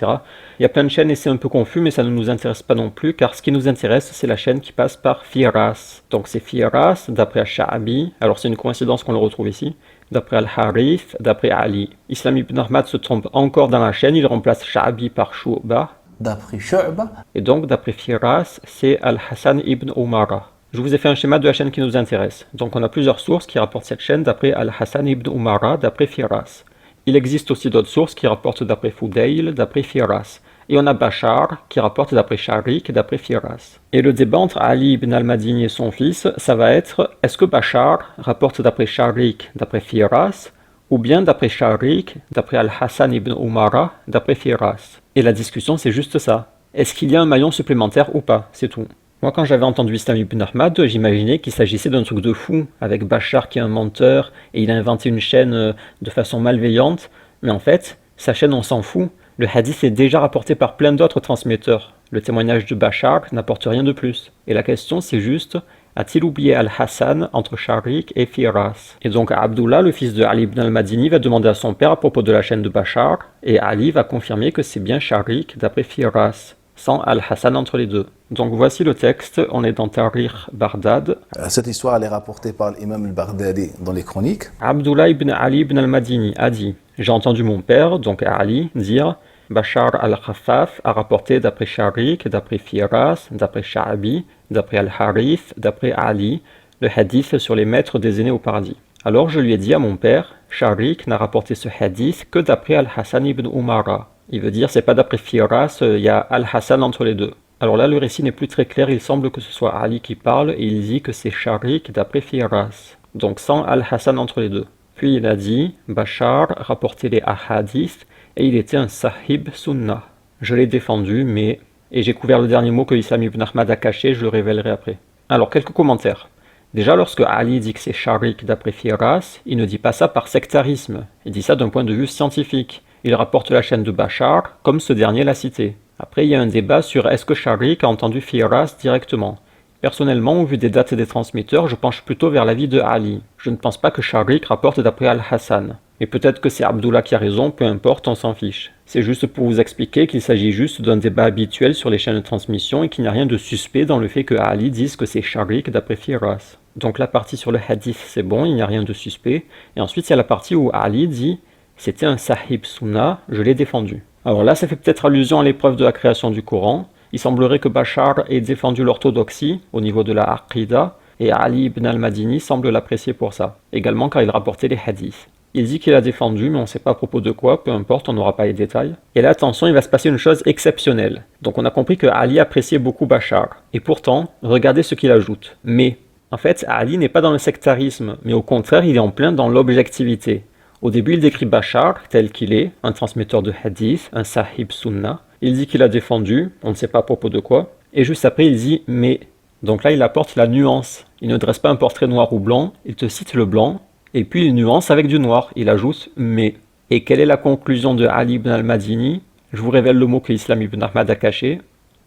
Il y a plein de chaînes et c'est un peu confus, mais ça ne nous intéresse pas non plus, car ce qui nous intéresse, c'est la chaîne qui passe par Firas. Donc c'est Firas d'après Al-Sha'abi, alors c'est une coïncidence qu'on le retrouve ici, d'après Al-Harith, d'après Ali. Islam ibn Ahmad se trompe encore dans la chaîne, il remplace Sha'abi par Shu'ba. D'après Shu'ba. Et donc, d'après Firas, c'est Al-Hassan ibn Umara. Je vous ai fait un schéma de la chaîne qui nous intéresse. Donc, on a plusieurs sources qui rapportent cette chaîne d'après Al-Hassan ibn Umara, d'après Firas. Il existe aussi d'autres sources qui rapportent d'après Fudayl, d'après Firas. Et on a Bachar qui rapporte d'après Sharik, d'après Firas. Et le débat entre Ali ibn al-Madini et son fils, ça va être est-ce que Bachar rapporte d'après Sharik, d'après Firas, ou bien d'après Sharik, d'après Al-Hassan ibn Umara, d'après Firas. Et la discussion, c'est juste ça. Est-ce qu'il y a un maillon supplémentaire ou pas? C'est tout. Moi, quand j'avais entendu Islam ibn Ahmad, j'imaginais qu'il s'agissait d'un truc de fou, avec Bachar qui est un menteur, et il a inventé une chaîne de façon malveillante. Mais en fait, sa chaîne, on s'en fout. Le hadith est déjà rapporté par plein d'autres transmetteurs. Le témoignage de Bachar n'apporte rien de plus. Et la question, c'est juste... a-t-il oublié Al-Hassan entre Sharik et Firas? Et donc Abdullah, le fils de Ali ibn al-Madini, va demander à son père à propos de la chaîne de Bachar, et Ali va confirmer que c'est bien Sharik d'après Firas, sans Al-Hassan entre les deux. Donc voici le texte, on est dans Tarikh Baghdad. Cette histoire elle est rapportée par l'imam al-Baghdadi dans les chroniques. Abdullah ibn Ali ibn al-Madini a dit « J'ai entendu mon père, donc Ali, dire « Bachar al-Khaffaf a rapporté d'après Sharik, d'après Firas, d'après Sha'abi, d'après Al-Harith, d'après Ali, le hadith sur les maîtres des aînés au paradis. Alors je lui ai dit à mon père, Sharik n'a rapporté ce hadith que d'après Al-Hassan ibn Umara. Il veut dire c'est pas d'après Firas, il y a Al-Hassan entre les deux. Alors là le récit n'est plus très clair, il semble que ce soit Ali qui parle et il dit que c'est Sharik d'après Firas. Donc sans Al-Hassan entre les deux. Puis il a dit, Bachar rapportait les ahadiths et il était un sahib sunnah. Je l'ai défendu, mais... Et j'ai couvert le dernier mot que Islam ibn Ahmad a caché, je le révélerai après. Alors, quelques commentaires. Déjà, lorsque Ali dit que c'est Sharik d'après Firas, il ne dit pas ça par sectarisme, il dit ça d'un point de vue scientifique. Il rapporte la chaîne de Bachar, comme ce dernier l'a cité. Après, il y a un débat sur est-ce que Sharik a entendu Firas directement. Personnellement, au vu des dates et des transmetteurs, je penche plutôt vers l'avis de Ali. Je ne pense pas que Sharik rapporte d'après Al-Hassan. Mais peut-être que c'est Abdullah qui a raison, peu importe, on s'en fiche. C'est juste pour vous expliquer qu'il s'agit juste d'un débat habituel sur les chaînes de transmission et qu'il n'y a rien de suspect dans le fait que Ali dise que c'est Sharik d'après Firas. Donc la partie sur le hadith, c'est bon, il n'y a rien de suspect. Et ensuite, il y a la partie où Ali dit « c'était un sahib sunnah, je l'ai défendu ». Alors là, ça fait peut-être allusion à l'épreuve de la création du Coran. Il semblerait que Bachar ait défendu l'orthodoxie au niveau de la Aqida, et Ali ibn al-Madini semble l'apprécier pour ça, également car il rapportait les hadiths. Il dit qu'il a défendu, mais on ne sait pas à propos de quoi, peu importe, on n'aura pas les détails. Et là, attention, il va se passer une chose exceptionnelle. Donc on a compris que Ali appréciait beaucoup Bachar. Et pourtant, regardez ce qu'il ajoute. Mais, en fait, Ali n'est pas dans le sectarisme, mais au contraire, il est en plein dans l'objectivité. Au début, il décrit Bachar tel qu'il est, un transmetteur de hadith, un sahib sunnah. Il dit qu'il a défendu, on ne sait pas à propos de quoi. Et juste après, il dit « mais ». Donc là, il apporte la nuance. Il ne dresse pas un portrait noir ou blanc, il te cite le blanc, et puis il nuance avec du noir. Il ajoute « mais ». Et quelle est la conclusion de Ali ibn al-Madini? Je vous révèle le mot que Islam ibn Ahmad a caché,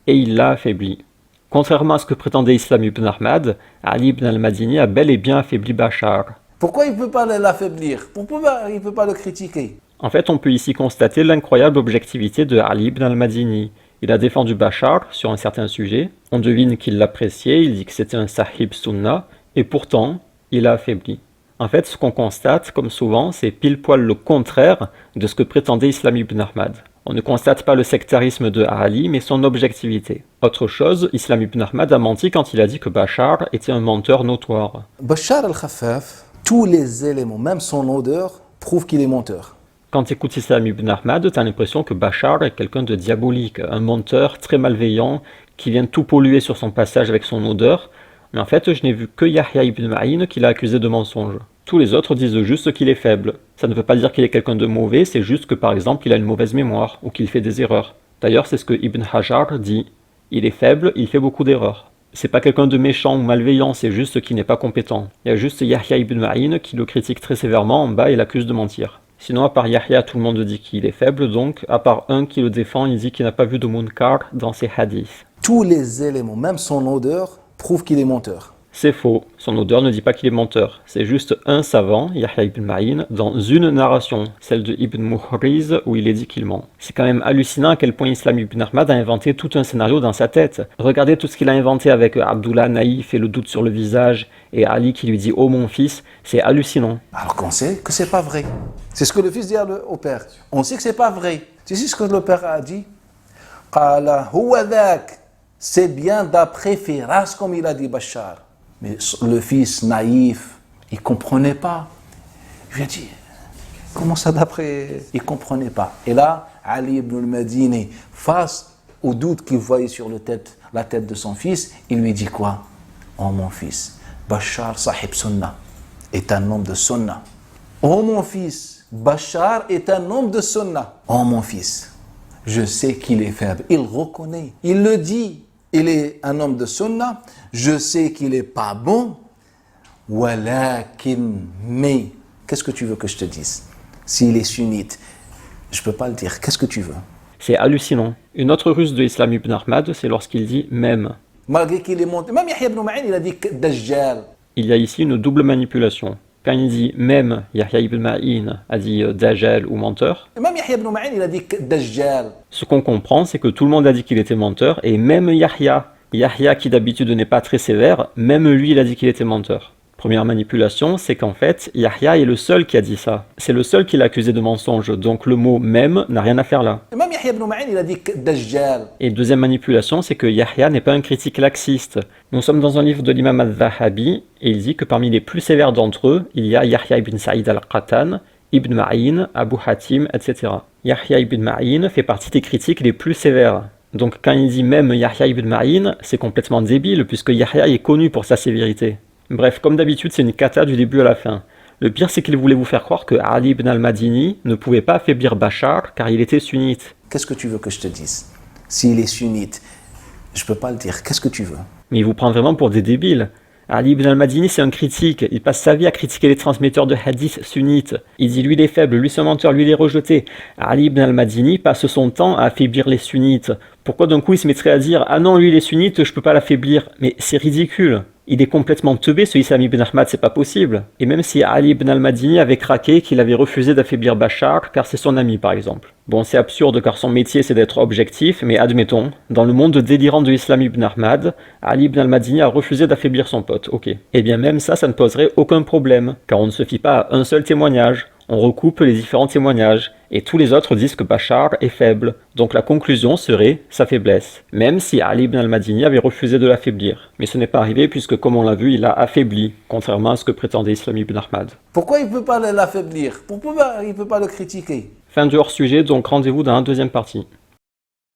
et il l'a affaibli. Contrairement à ce que prétendait Islam ibn Ahmad, Ali ibn al-Madini a bel et bien affaibli Bachar. Pourquoi il ne peut pas l'affaiblir? Pourquoi il ne peut pas le critiquer? En fait, on peut ici constater l'incroyable objectivité de Ali ibn al-Madini. Il a défendu Bachar sur un certain sujet, on devine qu'il l'appréciait, il dit que c'était un sahib sunnah, et pourtant, il a affaibli. En fait, ce qu'on constate, comme souvent, c'est pile poil le contraire de ce que prétendait Islam ibn Ahmad. On ne constate pas le sectarisme de Ali, mais son objectivité. Autre chose, Islam ibn Ahmad a menti quand il a dit que Bachar était un menteur notoire. Bachar al-Khaffaf, tous les éléments, même son odeur, prouvent qu'il est menteur. Quand tu écoutes Islam ibn Ahmad, tu as l'impression que Bachar est quelqu'un de diabolique, un menteur très malveillant, qui vient tout polluer sur son passage avec son odeur. Mais en fait, je n'ai vu que Yahya ibn Ma'in qui l'a accusé de mensonge. Tous les autres disent juste qu'il est faible. Ça ne veut pas dire qu'il est quelqu'un de mauvais, c'est juste que par exemple il a une mauvaise mémoire, ou qu'il fait des erreurs. D'ailleurs, c'est ce que Ibn Hajar dit. Il est faible, il fait beaucoup d'erreurs. C'est pas quelqu'un de méchant ou malveillant, c'est juste qu'il n'est pas compétent. Il y a juste Yahya ibn Ma'in qui le critique très sévèrement en bas et l'accuse de mentir. Sinon, à part Yahya, tout le monde dit qu'il est faible, donc, à part un qui le défend, il dit qu'il n'a pas vu de munkar dans ses hadiths. Tous les éléments, même son odeur, prouvent qu'il est menteur. C'est faux, son odeur ne dit pas qu'il est menteur. C'est juste un savant, Yahya ibn Ma'in, dans une narration, celle de Ibn Muhriz, où il est dit qu'il ment. C'est quand même hallucinant à quel point Islam ibn Ahmad a inventé tout un scénario dans sa tête. Regardez tout ce qu'il a inventé avec Abdullah naïf et le doute sur le visage, et Ali qui lui dit « Oh mon fils », c'est hallucinant. Alors qu'on sait que c'est pas vrai. C'est ce que le fils dit au père. On sait que c'est pas vrai. Tu sais ce que le père a dit? Qala huwa dhak. C'est bien d'après Firas, comme il a dit Bachar. Mais le fils naïf, il ne comprenait pas. Je lui ai dit, comment ça d'après? Il ne comprenait pas. Et là, Ali ibn al-Madini, face au doute qu'il voyait sur la tête de son fils, il lui dit quoi? Oh mon fils, Bachar sahib sunnah est un homme de sunnah. Oh mon fils, Bachar est un homme de sunnah. Oh mon fils, je sais qu'il est faible. Il reconnaît, il le dit. Il est un homme de sunnah, je sais qu'il n'est pas bon, walakin, mais, qu'est-ce que tu veux que je te dise? S'il est sunnite, je ne peux pas le dire, qu'est-ce que tu veux? C'est hallucinant. Une autre ruse de Islam ibn Ahmad, c'est lorsqu'il dit « même ». Malgré qu'il est monté, même Yahya ibn Ma'in, il a dit « dajjal ». Il y a ici une double manipulation. Quand il dit « même », Yahya ibn Ma'in a dit « dajjal » ou « menteur ». Même Yahya ibn Ma'in, il a dit « dajjal ». Ce qu'on comprend, c'est que tout le monde a dit qu'il était menteur, et même Yahya, qui d'habitude n'est pas très sévère, même lui il a dit qu'il était menteur. Première manipulation, c'est qu'en fait, Yahya est le seul qui a dit ça. C'est le seul qui l'a accusé de mensonge, donc le mot « même » n'a rien à faire là. Même Yahya ibn Ma'in, il a dit « dajjal ». Et deuxième manipulation, c'est que Yahya n'est pas un critique laxiste. Nous sommes dans un livre de l'imam al-Zahabi, et il dit que parmi les plus sévères d'entre eux, il y a Yahya ibn Sa'id al-Qattan, Ibn Ma'in, Abu Hatim, etc. Yahya ibn Ma'in fait partie des critiques les plus sévères. Donc quand il dit même Yahya ibn Ma'in, c'est complètement débile, puisque Yahya est connu pour sa sévérité. Bref, comme d'habitude, c'est une cata du début à la fin. Le pire, c'est qu'il voulait vous faire croire que Ali ibn al-Madini ne pouvait pas affaiblir Bachar car il était sunnite. Qu'est-ce que tu veux que je te dise? S'il est sunnite, je peux pas le dire. Qu'est-ce que tu veux? Mais il vous prend vraiment pour des débiles. Ali ibn al-Madini, c'est un critique. Il passe sa vie à critiquer les transmetteurs de hadith sunnites. Il dit lui il est faible, lui c'est un menteur, lui il est rejeté. Ali ibn al-Madini passe son temps à affaiblir les sunnites. Pourquoi d'un coup il se mettrait à dire ah non lui il est sunnite, je peux pas l'affaiblir? Mais c'est ridicule. Il est complètement teubé ce Issam ibn Ahmad, c'est pas possible. Et même si Ali ibn al-Madini avait craqué, qu'il avait refusé d'affaiblir Bachar, car c'est son ami par exemple. Bon, c'est absurde car son métier c'est d'être objectif, mais admettons, dans le monde délirant de Issam ibn Ahmad, Ali ibn al-Madini a refusé d'affaiblir son pote, ok. Et bien même ça ne poserait aucun problème, car on ne se fie pas à un seul témoignage. On recoupe les différents témoignages, et tous les autres disent que Bachar est faible. Donc la conclusion serait sa faiblesse, même si Ali ibn al-Madini avait refusé de l'affaiblir. Mais ce n'est pas arrivé puisque, comme on l'a vu, il l'a affaibli, contrairement à ce que prétendait Issam ibn Ahmad. Pourquoi il ne peut pas l'affaiblir? Pourquoi il ne peut pas le critiquer? Fin du hors-sujet, donc rendez-vous dans la deuxième partie.